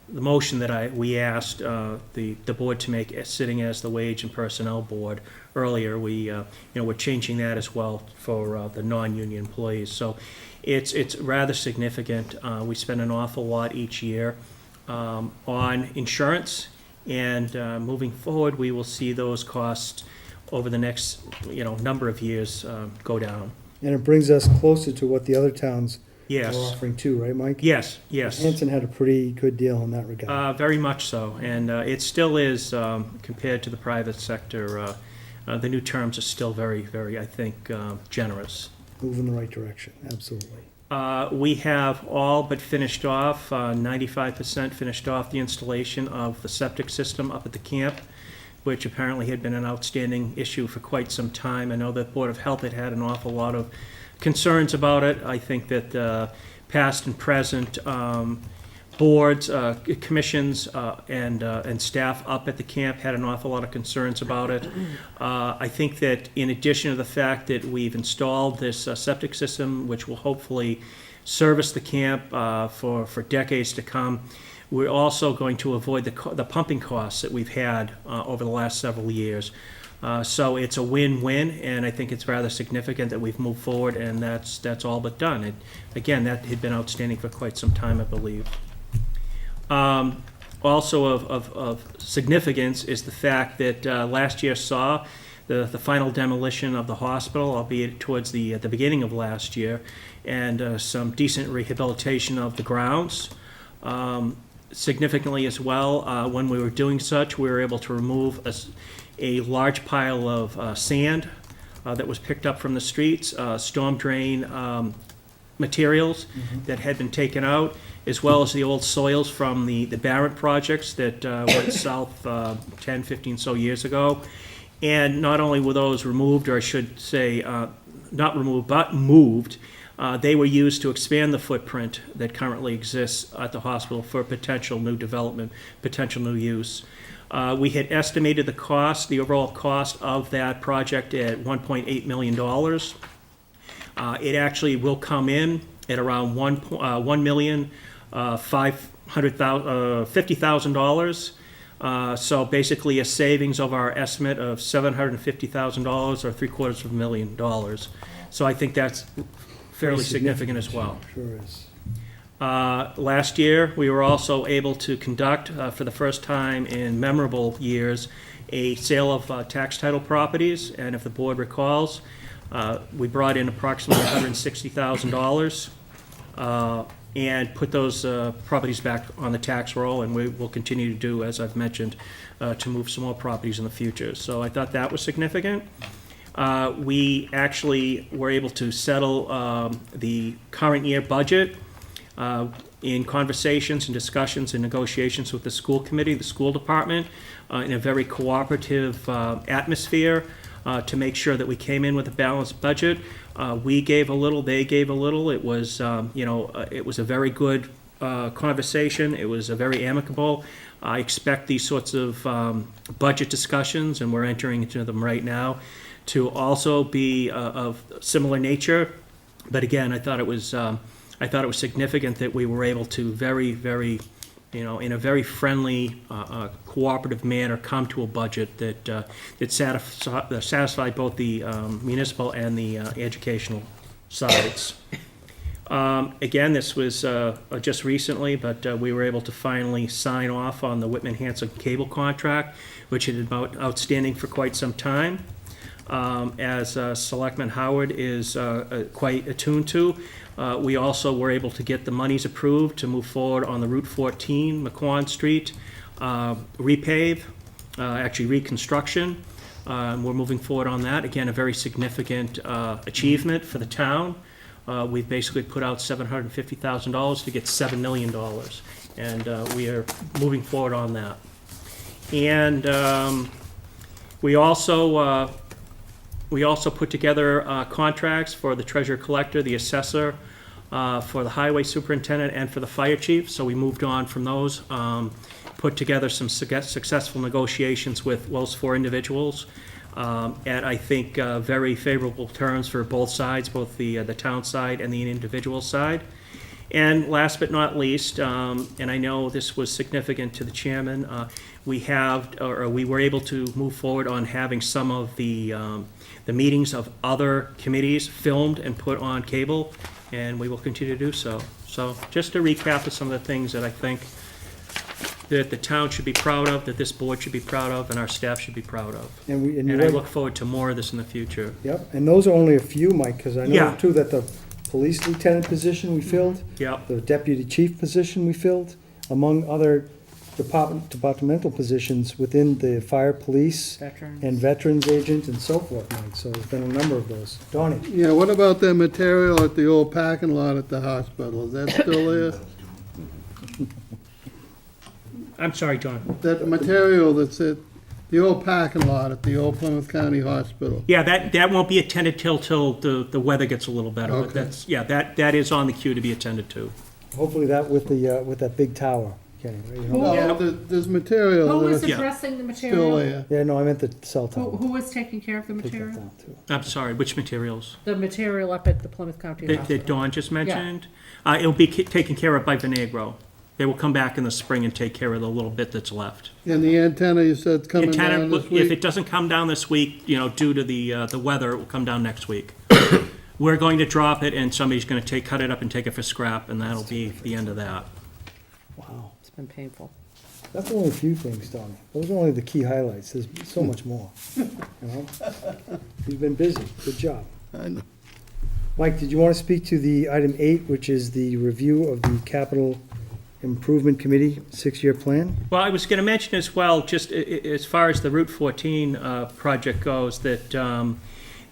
motion that we asked the board to make, sitting as the Wage and Personnel Board earlier. We're changing that as well for the non-union employees. So it's rather significant. We spend an awful lot each year on insurance, and moving forward, we will see those costs over the next number of years go down. And it brings us closer to what the other towns Yes. are offering too, right, Mike? Yes. Hanson had a pretty good deal in that regard. Very much so, and it still is, compared to the private sector, the new terms are still very, very, I think, generous. Move in the right direction, absolutely. We have all but finished off, 95% finished off the installation of the septic system up at the camp, which apparently had been an outstanding issue for quite some time. I know that Board of Health had an awful lot of concerns about it. I think that past and present boards, commissions, and staff up at the camp had an awful lot of concerns about it. I think that in addition to the fact that we've installed this septic system, which will hopefully service the camp for decades to come, we're also going to avoid the pumping costs that we've had over the last several years. So it's a win-win, and I think it's rather significant that we've moved forward, and that's all but done. Again, that had been outstanding for quite some time, I believe. Also of significance is the fact that last year saw the final demolition of the hospital, albeit towards the beginning of last year, and some decent rehabilitation of the grounds. Significantly as well, when we were doing such, we were able to remove a large pile of sand that was picked up from the streets, storm drain materials that had been taken out, as well as the old soils from the Barrett projects that went south 10, 15 so years ago. And not only were those removed, or I should say not removed, but moved, they were used to expand the footprint that currently exists at the hospital for potential new development, potential new use. We had estimated the overall cost of that project at $1.8 million. It actually will come in at around $1,550,000. So basically a savings of our estimate of $750,000 or $750,000. So I think that's fairly significant as well. Sure is. Last year, we were also able to conduct, for the first time in memorable years, a sale of tax title properties. And if the board recalls, we brought in approximately $160,000 and put those properties back on the tax roll, and we will continue to do, as I've mentioned, to move some more properties in the future. So I thought that was significant. We actually were able to settle the current year budget in conversations and discussions and negotiations with the school committee, the school department, in a very cooperative atmosphere to make sure that we came in with a balanced budget. We gave a little, they gave a little. It was, it was a very good conversation. It was a very amicable. I expect these sorts of budget discussions, and we're entering into them right now, to also be of similar nature. But again, I thought it was significant that we were able to very, in a very friendly, cooperative manner, come to a budget that satisfied both the municipal and the educational sides. Again, this was just recently, but we were able to finally sign off on the Whitman Hanson cable contract, which had been outstanding for quite some time. As Selectman Howard is quite attuned to, we also were able to get the monies approved to move forward on the Route 14 McQuon Street repave, actually reconstruction. We're moving forward on that. Again, a very significant achievement for the town. We've basically put out $750,000 to get $7 million, and we are moving forward on that. And we also put together contracts for the treasurer collector, the assessor, for the highway superintendent, and for the fire chief. So we moved on from those, put together some successful negotiations with those four individuals at, I think, very favorable terms for both sides, both the town side and the individual side. And last but not least, and I know this was significant to the chairman, we were able to move forward on having some of the meetings of other committees filmed and put on cable, and we will continue to do so. So just to recap of some of the things that I think that the town should be proud of, that this board should be proud of, and our staff should be proud of. And I look forward to more of this in the future. Yep, and those are only a few, Mike, because I know Yeah. too that the police lieutenant position we filled, Yep. the deputy chief position we filled, among other departmental positions within the fire, police, Veterans. and veterans agent and so forth, Mike. So there's been a number of those. Donnie? Yeah, what about that material at the old parking lot at the hospital? Is that still there? I'm sorry, John. That material that's at the old parking lot at the old Plymouth County Hospital? Yeah, that won't be attended till the weather gets a little better. But Okay. that is on the queue to be attended to. Hopefully that with that big tower, Kenny, right? You know? No, there's material Who was that is addressing the still material? there. Yeah, no, I meant the cell tower. Who was taking care of the Take that material? down, too. I'm sorry, which materials? The material up at the Plymouth County That Hospital. Dawn just mentioned? It'll be taken care of by Venagro. They will come back in the spring and take care of the little bit that's left. And the antenna, you said, coming Antenna, down this if week? it doesn't come down this week, due to the weather, it will come down next week. We're going to drop it, and somebody's going to cut it up and take it for scrap, and that'll be the end of that. Wow. It's been painful. That's only a few things, Donnie. Those are only the key highlights. There's so much more. You know? He's been busy. Good job. I know. Mike, did you want to speak to the item 8, which is the review of the Capital Improvement Committee 6-year plan? Well, I was going to mention as well, just as far as the Route 14 project goes, that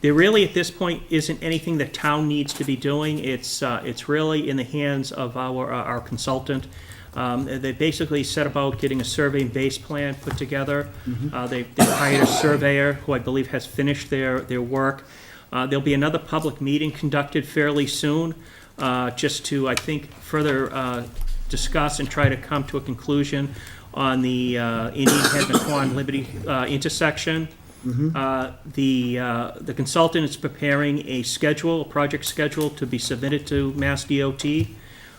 there really, at this point, isn't anything the town needs to be doing. It's really in the hands of our consultant. They basically set about getting a survey and base plan put together. They hired a surveyor who I believe has finished their work. There'll be another public meeting conducted fairly soon, just to, I think, further discuss and try to come to a conclusion on the Indian Head McQuon Liberty intersection. The consultant is preparing a schedule, a project schedule to be submitted to Mass DOT,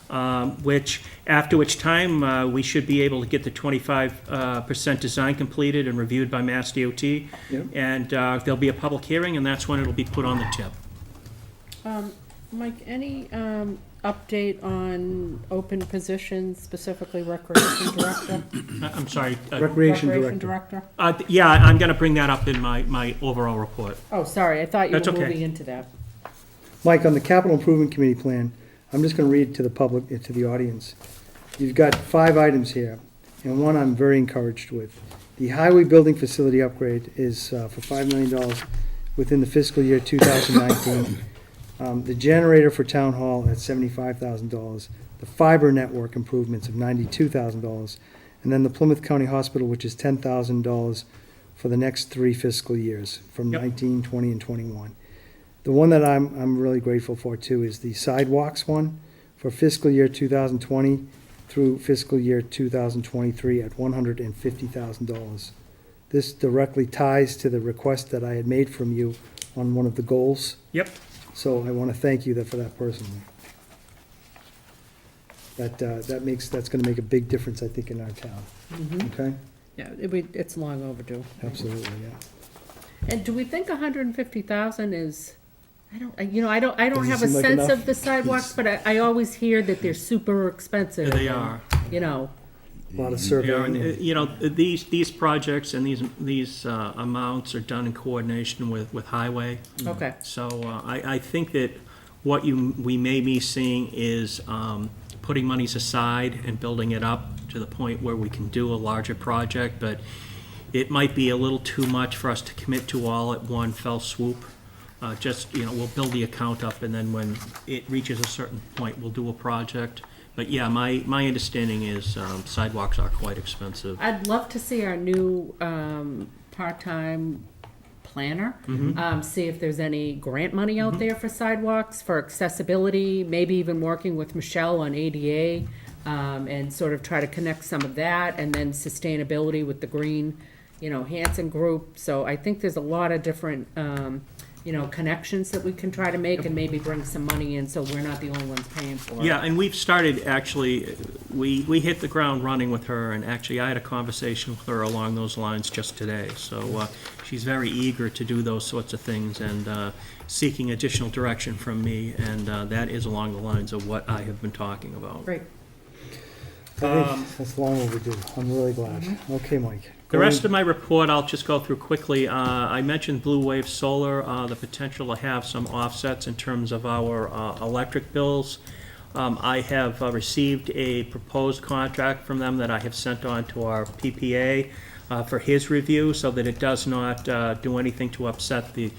after which time we should be able to get the 25% design completed and reviewed by Mass DOT. Yep. And there'll be a public hearing, and that's when it'll be put on the tip. Mike, any update on open positions, specifically recreation director? I'm sorry. Recreation Director. director? Yeah, I'm going to bring that up in my overall report. Oh, sorry, I thought you That's were okay. moving into that. Mike, on the Capital Improvement Committee plan, I'm just gonna read to the public, to the audience. You've got 5 items here, and one I'm very encouraged with. The highway building facility upgrade is for $5 million within the fiscal year 2019. The generator for Town Hall at $75,000. The fiber network improvements of $92,000. And then the Plymouth County Hospital, which is $10,000 for the next 3 fiscal years, from Yep. 19, 20, and 21. The one that I'm really grateful for too is the sidewalks one for fiscal year 2020 through fiscal year 2023 at $150,000. This directly ties to the request that I had made from you on one of the goals. Yep. So I want to thank you for that personally. That's going to make a big difference, I think, in our town. Okay? Yeah, it's long overdue. Absolutely, yeah. And do we think 150,000 is, I don't Does it have a seem like sense enough? of the sidewalks, but I always hear that they're super expensive. They and, are. You know, A lot of Yeah, surveying. and, you know, these projects and these amounts are done in coordination with Highway. okay. So I think that what we may be seeing is putting monies aside and building it up to the point where we can do a larger project, but it might be a little too much for us to commit to all at one fell swoop. We'll build the account up, and then when it reaches a certain point, we'll do a project. But yeah, my understanding is sidewalks are quite expensive. I'd love to see our new part-time planner, see if there's any grant money out there for sidewalks, for accessibility, maybe even working with Michelle on ADA, and sort of try to connect some of that, and then sustainability with the green, Hanson group. So I think there's a lot of different, connections that we can try to make and maybe bring some money in, so we're not the only ones paying for it. Yeah, and we've started, actually, we hit the ground running with her, and actually I had a conversation with her along those lines just today. So she's very eager to do those sorts of things and seeking additional direction from me, and that is along the lines of what I have been talking about. Great. I think that's long overdue. I'm really glad. Okay, Mike. The rest of my report, I'll just go through quickly. I mentioned Blue Wave Solar, the potential to have some offsets in terms of our electric bills. I have received a proposed contract from them that I have sent on to our PPA for his review, so that it does not do anything to upset the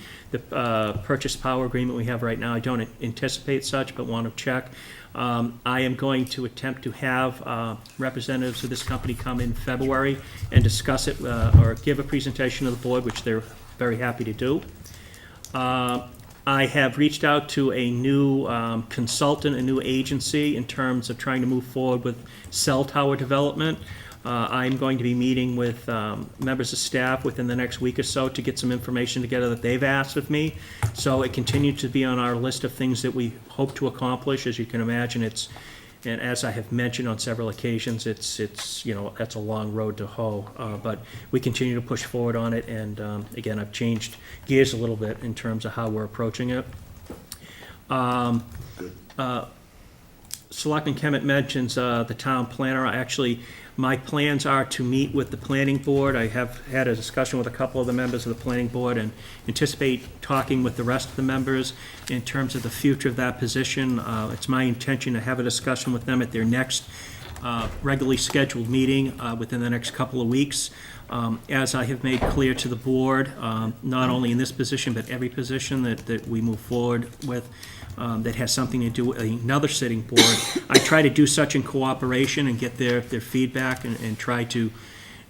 purchase power agreement we have right now. I don't anticipate such, but want to check. I am going to attempt to have representatives of this company come in February and discuss it or give a presentation to the board, which they're very happy to do. I have reached out to a new consultant, a new agency in terms of trying to move forward with cell tower development. I'm going to be meeting with members of staff within the next week or so to get some information together that they've asked of me. So it continues to be on our list of things that we hope to accomplish. As you can imagine, and as I have mentioned on several occasions, it's that's a long road to hoe. But we continue to push forward on it, and again, I've changed gears a little bit in terms of how we're approaching it. Selectman Kemet mentions the town planner. Actually, my plans are to meet with the planning board. I have had a discussion with a couple of the members of the planning board and anticipate talking with the rest of the members in terms of the future of that position. It's my intention to have a discussion with them at their next regularly scheduled meeting within the next couple of weeks. As I have made clear to the board, not only in this position, but every position that we move forward with that has something to do with another sitting board, I try to do such in cooperation and get their feedback and try to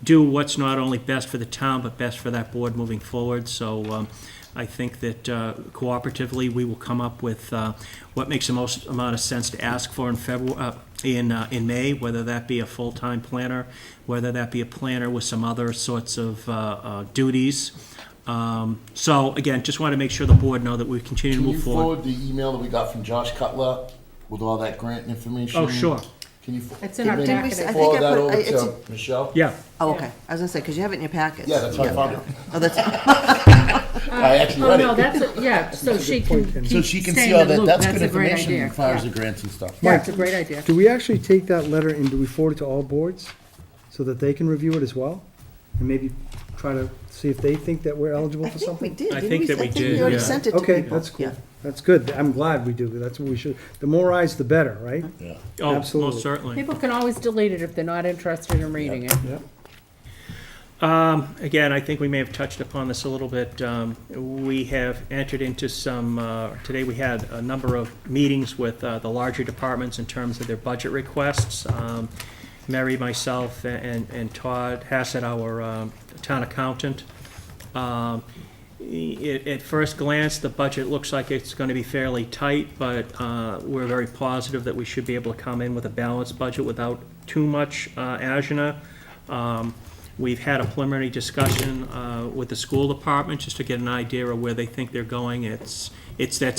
do what's not only best for the town, but best for that board moving forward. So I think that cooperatively, we will come up with what makes the most amount of sense to ask for in February, in May, whether that be a full-time planner, whether that be a planner with some other sorts of duties. So again, just want to make sure the board know that we continue to Can you move forward. forward the email that we got from Josh Cutler with all that grant information? Oh, sure. Can you? It's in our Didn't we packet. say- I think Forward I that put- over it's- to Michelle? Yeah. Oh, okay. I was gonna say, because you have it in your packets. Yeah, that's how I found it. Oh, that's, I actually Oh, read no, it. that's, yeah, so she can point, and- So keep she can staying see all in the that, loop. that's That's good a great information idea. as far as Yeah. the grants and stuff. Yeah, it's a great idea. Do we actually take that letter and do we forward it to all boards so that they can review it as well? And maybe try to see if they think that we're eligible I for think we something? did. I didn't think that we did, We already yeah. sent it to Okay, people. that's cool. Yeah. That's good. I'm glad we do. That's what we should, the more eyes, the better, right? Yeah. Oh, Absolutely. most certainly. People can always delete it if they're not interested in reading it. Yeah. Again, I think we may have touched upon this a little bit. We have entered into some, today we had a number of meetings with the larger departments in terms of their budget requests. Mary, myself, and Todd Hassett, our town accountant. At first glance, the budget looks like it's going to be fairly tight, but we're very positive that we should be able to come in with a balanced budget without too much agina. We've had a preliminary discussion with the school department just to get an idea of where they think they're going. That's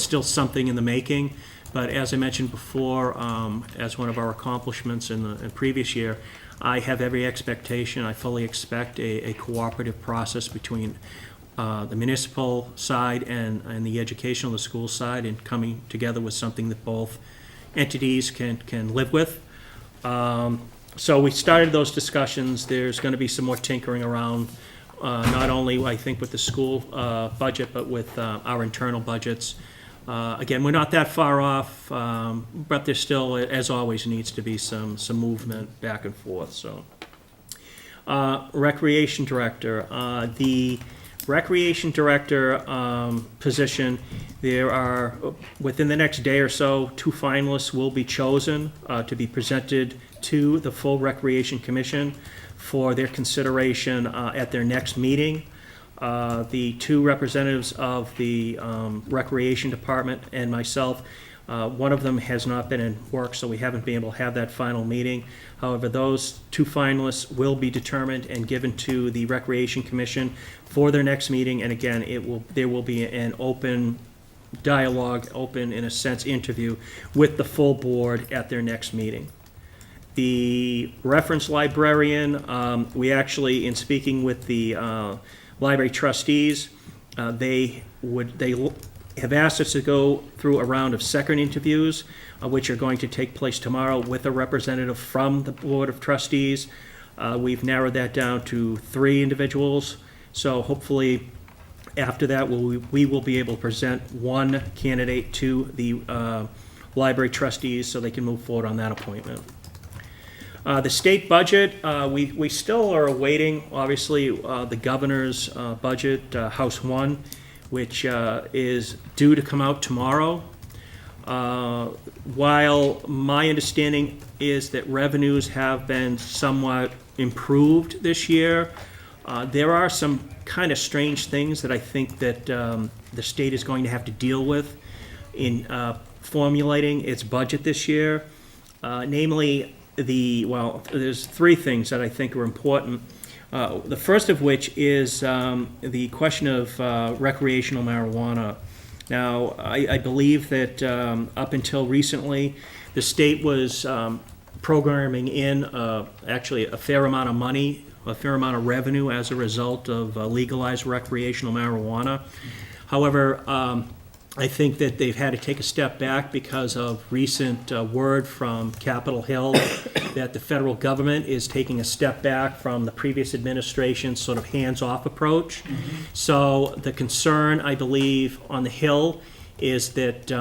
still something in the making, but as I mentioned before, as one of our accomplishments in the previous year, I have every expectation, I fully expect a cooperative process between the municipal side and the educational, the school side, and coming together with something that both entities can live with. So we started those discussions. There's going to be some more tinkering around, not only, I think, with the school budget, but with our internal budgets. Again, we're not that far off, but there still, as always, needs to be some movement back and forth, so. Recreation Director. The Recreation Director position, there are, within the next day or so, 2 finalists will be chosen to be presented to the full Recreation Commission for their consideration at their next meeting. The 2 representatives of the Recreation Department and myself, one of them has not been in work, so we haven't been able to have that final meeting. However, those 2 finalists will be determined and given to the Recreation Commission for their next meeting, and again, there will be an open dialogue, open, in a sense, interview with the full board at their next meeting. The reference librarian, we actually, in speaking with the library trustees, they have asked us to go through a round of second interviews, which are going to take place tomorrow with a representative from the Board of Trustees. We've narrowed that down to 3 individuals, so hopefully after that, we will be able to present 1 candidate to the library trustees so they can move forward on that appointment. The state budget, we still are awaiting, obviously, the governor's budget, House 1, which is due to come out tomorrow. While my understanding is that revenues have been somewhat improved this year, there are some kind of strange things that I think that the state is going to have to deal with in formulating its budget this year. Namely, there's 3 things that I think are important. The first of which is the question of recreational marijuana. Now, I believe that up until recently, the state was programming in actually a fair amount of money, a fair amount of revenue as a result of legalized recreational marijuana. However, I think that they've had to take a step back because of recent word from Capitol Hill that the federal government is taking a step back from the previous administration's sort of hands-off approach. So the concern, I believe, on the Hill is that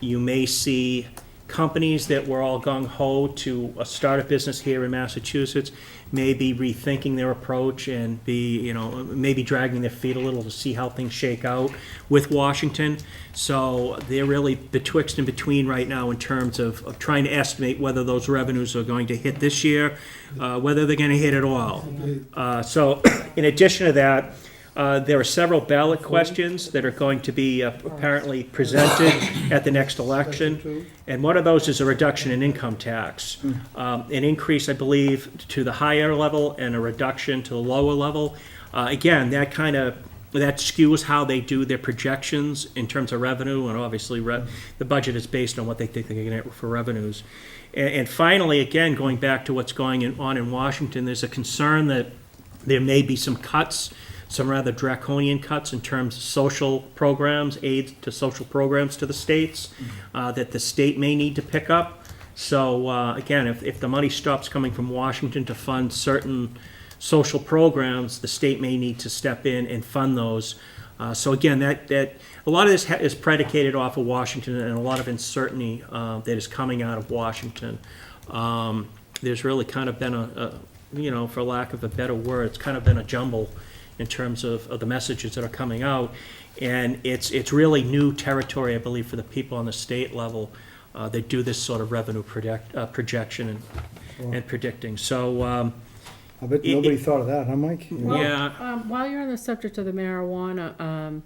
you may see companies that were all gung-ho to start a business here in Massachusetts may be rethinking their approach and maybe dragging their feet a little to see how things shake out with Washington. So they're really betwixt and between right now in terms of trying to estimate whether those revenues are going to hit this year, whether they're going to hit at all. So in addition to that, there are several ballot questions that are going to be apparently presented at the next election, and one of those is a reduction in income tax. An increase, I believe, to the higher level and a reduction to the lower level. Again, that kind of that skews how they do their projections in terms of revenue, and obviously the budget is based on what they think they're going to get for revenues. And finally, again, going back to what's going on in Washington, there's a concern that there may be some cuts, some rather draconian cuts in terms of social programs, aid to social programs to the states, that the state may need to pick up. So again, if the money stops coming from Washington to fund certain social programs, the state may need to step in and fund those. So again, that a lot of this is predicated off of Washington and a lot of uncertainty that is coming out of Washington. There's really kind of been for lack of a better word, it's kind of been a jumble in terms of the messages that are coming out. And it's really new territory, I believe, for the people on the state level that do this sort of revenue projection and predicting. So, I bet nobody thought of that, huh, Mike? Well, yeah. while you're on the subject of the marijuana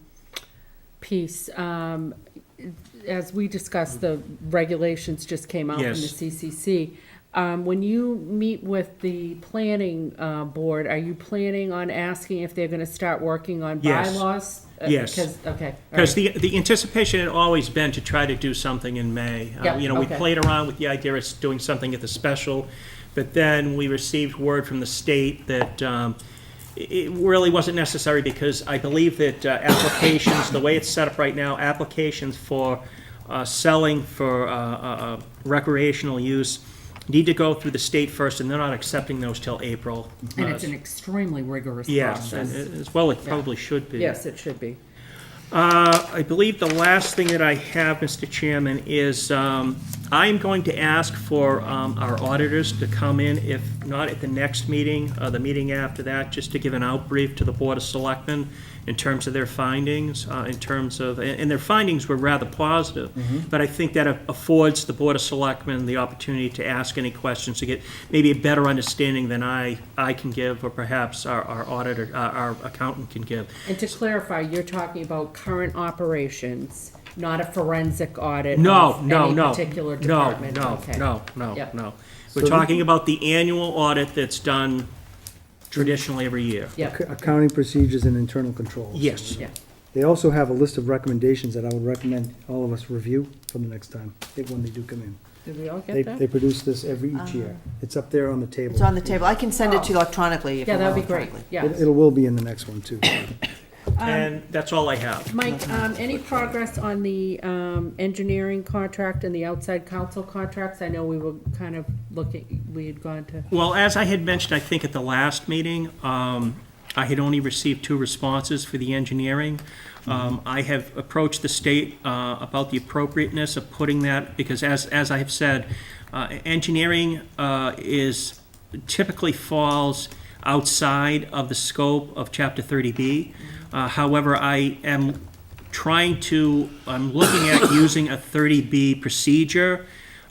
piece, as we discussed, the regulations just came out from the Yes. CCC. When you meet with the planning board, are you planning on asking if they're going to start working on Yes. bylaws? Yes. Okay. all Because right. the anticipation had always been to try to do something in May. Yeah, We okay. played around with the idea of doing something at the special, but then we received word from the state that it really wasn't necessary because I believe that applications, the way it's set up right now, applications for selling for recreational use need to go through the state first, and they're not accepting those till April. And it's an extremely rigorous Yes, process. and as well it probably should be. Yes, it should be. I believe the last thing that I have, Mr. Chairman, is I'm going to ask for our auditors to come in, if not at the next meeting, the meeting after that, just to give an outbrief to the Board of Selectmen in terms of their findings, in terms of, and their findings were rather positive, but I think that affords the Board of Selectmen the opportunity to ask any questions, to get maybe a better understanding than I can give, or perhaps our auditor, our accountant can give. And to clarify, you're talking about current operations, not a forensic audit No, of no, any no. particular No, department? no, Okay. no, Yep. no. So We're talking about the annual audit that's done traditionally every year. Yep, Accounting procedures and internal controls. Yes. yeah. They also have a list of recommendations that I would recommend all of us review for the next time, when they do come in. Did we all They get they that? produce this each year. It's up there on the table. It's on the table. I can send it to you electronically if you Yeah, want that'd be great, electronically. yeah. It will be in the next one, too. And that's all I have. Mike, any progress on the engineering contract and the outside council contracts? I know we were kind of looking, we had gone to, Well, as I had mentioned, I think at the last meeting, I had only received 2 responses for the engineering. I have approached the state about the appropriateness of putting that, because as I have said, engineering is typically falls outside of the scope of Chapter 30B. However, I'm looking at using a 30B procedure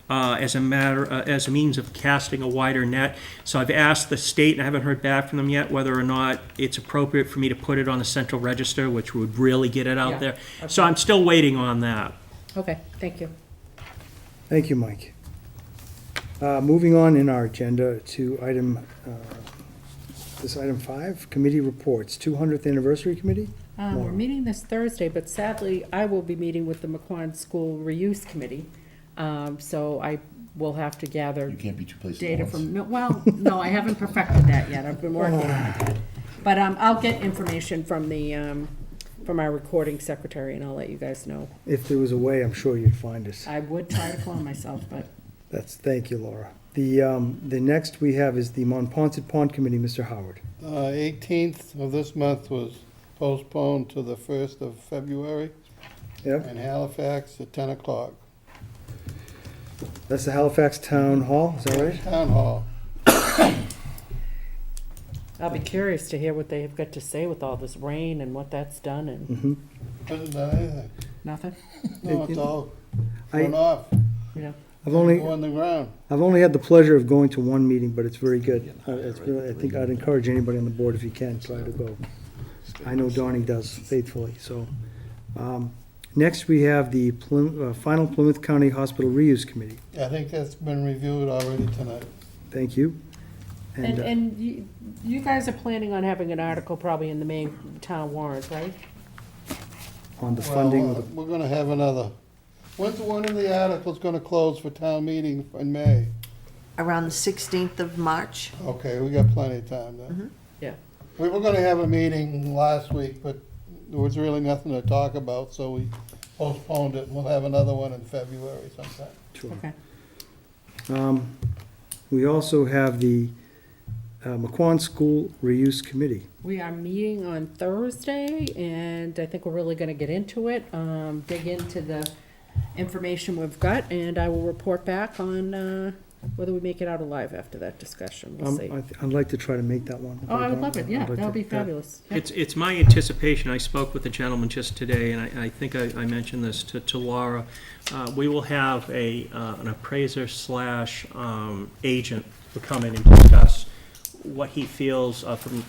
as a means of casting a wider net. So I've asked the state, and I haven't heard back from them yet, whether or not it's appropriate for me to put it on the central register, which would really get it Yeah, out there. okay. So I'm still waiting on that. okay, thank you. Thank you, Mike. Moving on in our agenda to item 5, committee reports, 200th Anniversary Committee. We're meeting this Thursday, but sadly, I will be meeting with the McQuon School Reuse Committee. So I will have to gather You can't be two places at data once. from, no, I haven't perfected that yet. I've been working on it. But I'll get information from from our recording secretary, and I'll let you guys know. If there was a way, I'm sure you'd find us. I would try to clone myself, but Thank you, Laura. The next we have is the Monpont Pond Committee, Mr. Howard. 18th of this month was postponed to the 1st of February Yep, in Halifax at 10 o'clock. that's the Halifax Town Hall, is that right? Town Hall. I'll be curious to hear what they have got to say with all this rain and what that's done and Mm-hmm. Hasn't done anything. nothing, No, it's all I- run off, you know. I've only, go on the ground. I've only had the pleasure of going to one meeting, but it's very good. I think I'd encourage anybody on the board, if you can, try to go. I know Donnie does faithfully, so. Next, we have the final Plymouth County Hospital Reuse Committee. I think that's been reviewed already tonight. Thank you. And you guys are planning on having an article probably in the main town warrant, right? On the funding of the, We're gonna have another. When's one of the articles gonna close for town meeting in May? Around the 16th of March. Okay, we got plenty of time then. Yeah. We were gonna have a meeting last week, but there was really nothing to talk about, so we postponed it. We'll have another one in February sometime. Okay. we also have the McQuon School Reuse Committee. We are meeting on Thursday, and I think we're really gonna get into it, dig into the information we've got, and I will report back on, whether we make it out alive after that discussion. We'll see. I'd like to try to make that one. Oh, I would love it, yeah, I'd like that would to- be fabulous. Yeah. It's my anticipation, I spoke with the gentleman just today, and I think I mentioned this to Laura. We will have an appraiser slash agent to come in and discuss what he feels from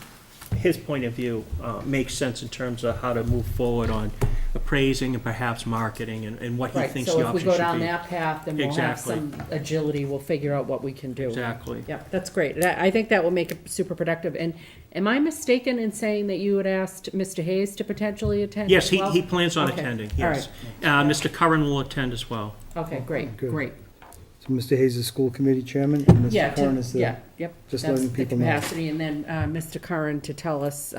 his point of view makes sense in terms of how to move forward on appraising and perhaps marketing and what he Right, thinks so the if we options go should down be. that path, then we'll have Exactly. some agility, we'll figure out what we can do. Exactly. Yeah, that's great. I think that will make it super productive. And am I mistaken in saying that you had asked Mr. Hayes to potentially attend Yes, as he well? he plans on Okay, attending, all yes. Mr. Curran will attend as well. Okay, great, Good. great. So Mr. Hayes is school committee chairman, and Yeah, Mr. Curran is the. yeah, yep. just That's letting the people know. capacity, and then Mr. Curran to tell us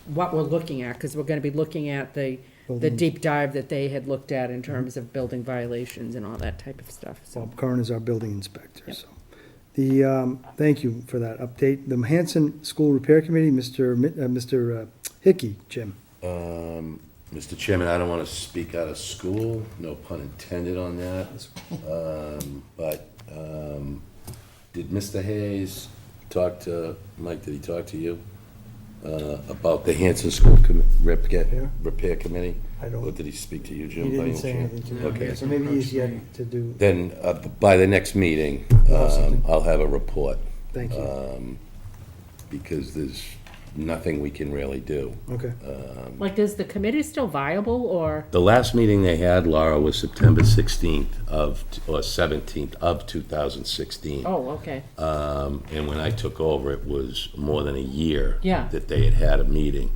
what we're looking at, because we're gonna be looking at the Building. deep dive that they had looked at in terms of building violations and all that type of stuff, so. Bob Curran is our building inspector, Yep. so. The, thank you for that update. The Hanson School Repair Committee, Mr. Hickey, Jim. Mr. Chairman, I don't want to speak out of school, no pun intended on that. But did Mr. Hayes talk to, Mike, did he talk to you about the Hanson School Repair Committee? I don't- Or did he speak to you, He Jim? by didn't any say chance? anything to me, Okay. so maybe he's yet to do, Then, by the next meeting, something. I'll have a report, thank you. because there's nothing we can really do. Okay, Like, is the committee still viable, or? The last meeting they had, Laura, was September 16th or 17th of 2016. Oh, okay. And when I took over, it was more than a year Yeah. that they had a meeting.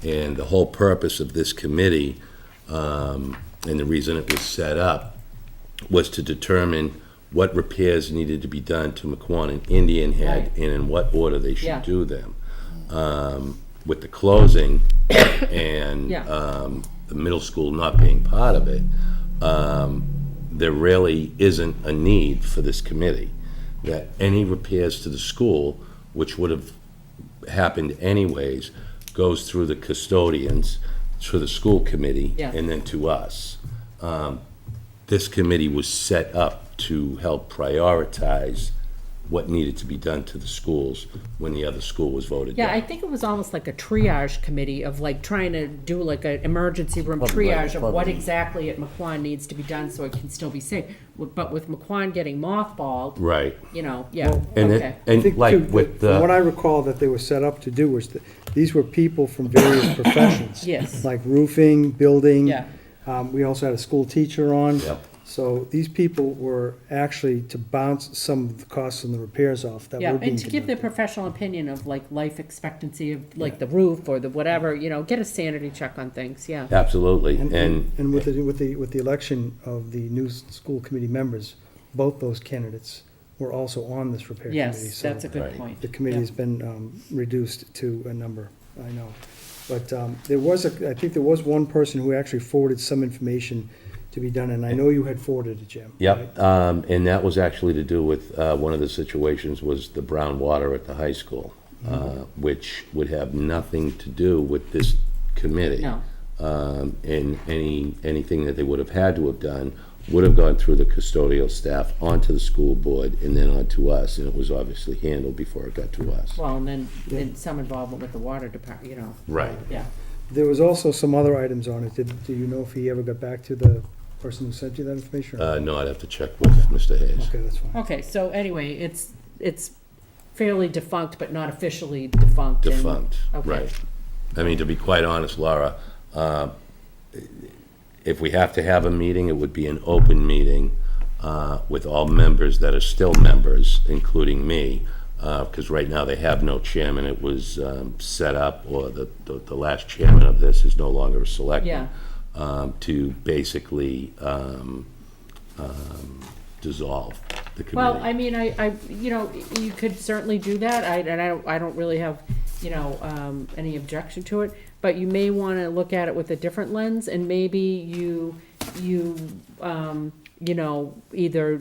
And the whole purpose of this committee, and the reason it was set up, was to determine what repairs needed to be done to McQuon and Indian Head, Right. and in what order they Yeah. should do them. With the closing and Yeah. the middle school not being part of it, there really isn't a need for this committee. That any repairs to the school, which would have happened anyways, goes through the custodians, to the school committee, Yeah. and then to us. This committee was set up to help prioritize what needed to be done to the schools when the other school was voted down. Yeah, I think it was almost like a triage committee of like trying to do like an emergency room triage of what exactly at McQuon needs to be done so it can still be safe. But with McQuon getting mothballed, Right. you know, yeah, And okay. it, I and think like too, with from what the, I recall that they were set up to do was that these were people from various professions. Yes. Like roofing, building. Yeah. We also had a school teacher on. Yep. So these people were actually to bounce some of the costs and the repairs off that Yeah, were being and to give their conducted. professional opinion of like life expectancy of like the roof or the whatever, you know, get a sanity check on things, yeah. absolutely, And and with the election of the new school committee members, both those candidates were also on this repair committee. Yes, So that's a good Right. point. the committee has been reduced to a number, I know. But I think there was one person who actually forwarded some information to be done, and I know you had forwarded it, Jim. yep, and that was actually to do with, one of the situations was the brown water at the high school, which would have nothing to do with this committee. No. And anything that they would have had to have done would have gone through the custodial staff onto the school board and then onto us, and it was obviously handled before it got to us. Well, and then some involvement with the water department, you know, Right. yeah. There was also some other items on it. Do you know if he ever got back to the person who sent you that information? or- No, I'd have to check with Mr. Hayes. Okay, that's fine. Okay, so anyway, it's fairly defunct, but not officially defunct. and- Defunct, Okay. right. I mean, to be quite honest, Laura, if we have to have a meeting, it would be an open meeting with all members that are still members, including me. because right now they have no chairman. It was set up, or the last chairman of this is no longer a selectman, to basically dissolve the committee. Well, I mean, you could certainly do that. I don't really have, any objection to it. But you may want to look at it with a different lens, and maybe you either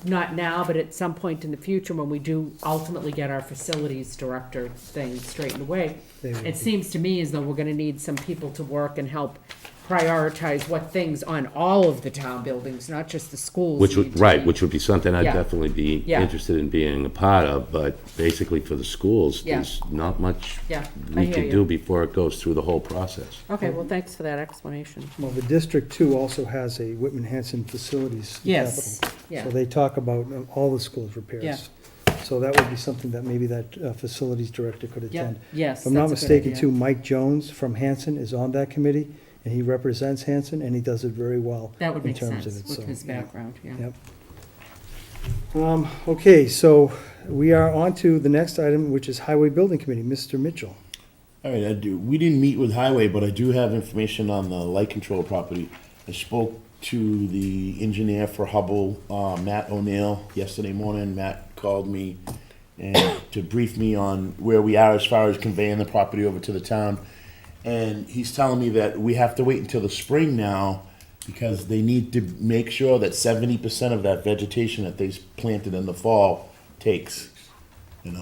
not now, but at some point in the future, when we do ultimately get our facilities director thing straightened away, it seems to me as though we're going to need some people to work and help prioritize what things on all of the town buildings, not just the schools. Which need would, to right, be- which would be something I'd Yeah. definitely be Yeah. interested in being a part of, but basically for the schools, Yeah. there's not much Yeah, I we hear can you. do before it goes through the whole process. Okay, well, thanks for that explanation. Well, the District Two also has a Whitman Hanson Facilities Yes, Capital. yeah. So they talk about all the schools' repairs. Yeah. So that would be something that maybe that facilities director could attend. Yes, If I'm not that's a good mistaken, idea. too, Mike Jones from Hanson is on that committee, and he represents Hanson, and he does it very well. That would in make terms sense of it, with so, his yeah. background, yeah. Yep. Okay, so we are on to the next item, which is Highway Building Committee, Mr. Mitchell. All right, we didn't meet with Highway, but I do have information on the light control property. I spoke to the engineer for Hubble, Matt O'Neill, yesterday morning. Matt called me and to brief me on where we are as far as conveying the property over to the town. And he's telling me that we have to wait until the spring now because they need to make sure that 70% of that vegetation that they planted in the fall takes, so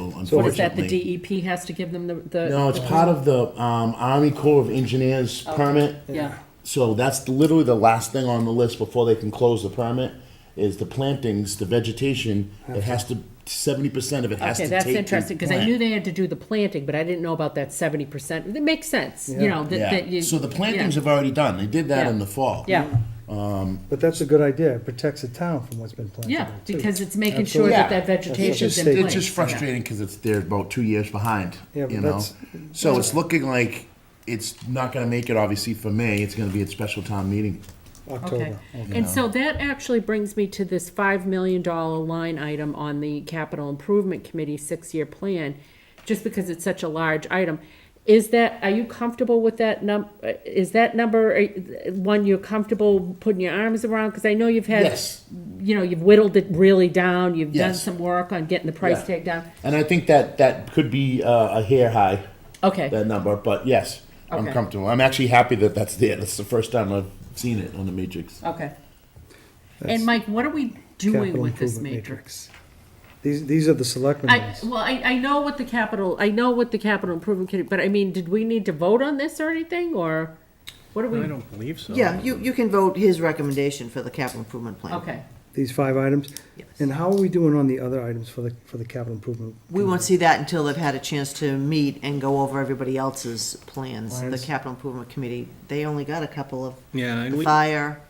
unfortunately. What is that, the DEP has to give them the? No, it's part of the Army Corps of Engineers permit. Yeah, So that's literally the last thing on the list before they can close the permit, is the plantings, the vegetation. It has to, 70% of it has to okay, take. that's interesting, because I knew they had to do the planting, but I didn't know about that 70%. It makes sense, that you. Yeah, so the plantings yeah. have already done. They did that Yeah. in the fall. Yeah, But that's a good idea. It protects the town from what's been planted yeah, there, too. because it's making sure Absolutely. that that That's vegetation's just in safe. place. It's just frustrating because they're about 2 years behind, Yeah, but that's- So it's looking like it's not gonna make it, obviously, for May. It's gonna be at special town meeting. October. Okay, and so that actually brings me to this $5 million line item on the Capital Improvement Committee 6-year plan, just because it's such a large item. Are you comfortable with that is that number one you're comfortable putting your arms around? Because I know you've had, Yes. You've whittled it really down, you've done Yes. some work on getting the price Yeah. tag down. And I think that could be a hair high, Okay, that number, but yes, I'm Okay. comfortable. I'm actually happy that that's there. That's the first time I've seen it on the matrix. okay. That's And Mike, what are we doing Capital with this Improvement matrix? These are the selectmen ones. I know what the capital improvement committee, but I mean, did we need to vote on this or anything, or what do we? I don't believe so. Yeah, you can vote his recommendation for the capital improvement plan. Okay, These 5 items? Yes. And how are we doing on the other items for the capital improvement? We won't see that until they've had a chance to meet and go over everybody else's plans. The Plans. capital improvement committee, they only got a couple of, Yeah, and the we, fire,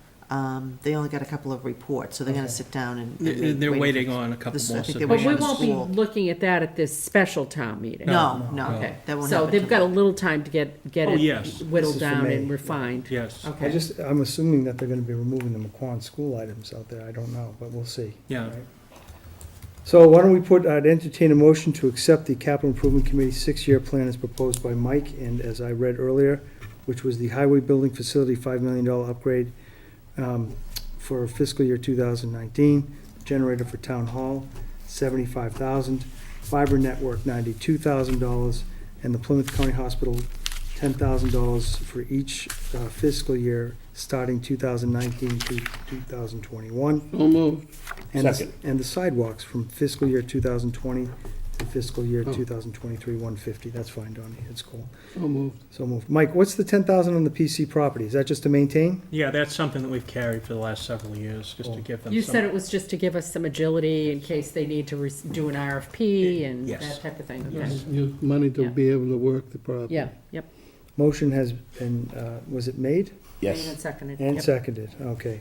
they only got a couple of reports, so they're gonna sit down and. they're wait waiting for- on a couple this- I more think they're but waiting we on the won't be school. looking at that at this special town meeting. No, no, Okay, that won't so happen they've got a till- little time to get Oh, it yes. whittled This is for down May. and refined. yes, Okay. I'm assuming that they're gonna be removing the McQuon school items out there. I don't know, but we'll see. yeah. So why don't we I'd entertain a motion to accept the capital improvement committee 6-year plan as proposed by Mike, and as I read earlier, which was the highway building facility $5 million upgrade for fiscal year 2019, generator for town hall, $75,000, fiber network, $92,000, and the Plymouth County Hospital, $10,000 for each fiscal year, starting 2019 to 2021. And the- Second. And the sidewalks from fiscal year 2020 to fiscal year 2023, 150. That's fine, Donnie, it's cool. So moved. Mike, what's the 10,000 on the PC property? Is that just to maintain? Yeah, that's something that we've carried for the last several years, just to give them You some. said it was just to give us some agility in case they need to do an RFP and Yes. that type of thing. Okay. Use money to Yeah. be able to work the property. Yeah, yep. Motion has been, was it made? Made Yes. and seconded. And Yep. seconded, okay.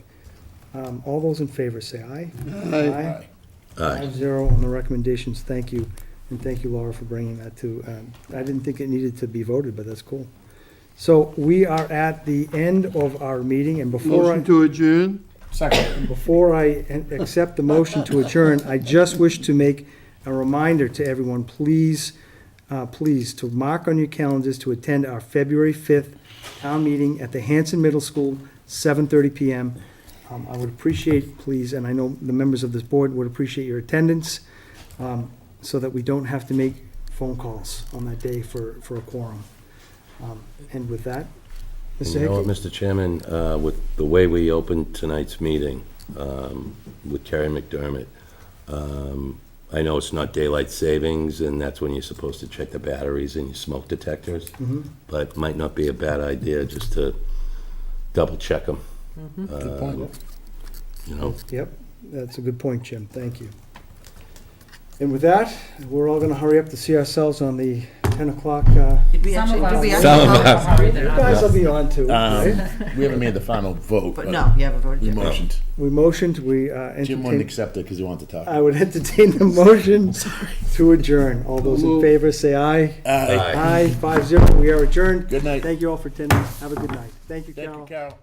All those in favor say aye. Aye. Aye. 5-0 on the recommendations, thank you. And thank you, Laura, for bringing that to, I didn't think it needed to be voted, but that's cool. So we are at the end of our meeting, and Motion to adjourn? Second. before I accept the motion to adjourn, I just wish to make a reminder to everyone, please to mark on your calendars to attend our February 5th town meeting at the Hanson Middle School, 7:30 PM. I would appreciate, please, and I know the members of this board would appreciate your attendance, so that we don't have to make phone calls on that day for a quorum. And with that, And Mr. you know what, Hickey? Mr. Chairman, with the way we opened tonight's meeting, with Carrie McDermott, I know it's not daylight savings, and that's when you're supposed to check the batteries and your smoke detectors, but it might not be a bad idea just to double check them. Good point. You know, Yep, that's a good point, Jim, thank you. And with that, we're all gonna hurry up to see ourselves on the 10 o'clock, Did we actually, did we Some of actually? us. you guys will be on too, right? We haven't made the final vote. But no, you haven't voted We yet. motioned. We motioned, we Jim wouldn't entertained, accept it because he wanted to talk. I would entertain the motion to adjourn. All those in favor say aye. Aye. Aye, 5-0, we are adjourned. Good night. Thank you all for attending, have a good night. Thank you, Thank you, Carol. Carol.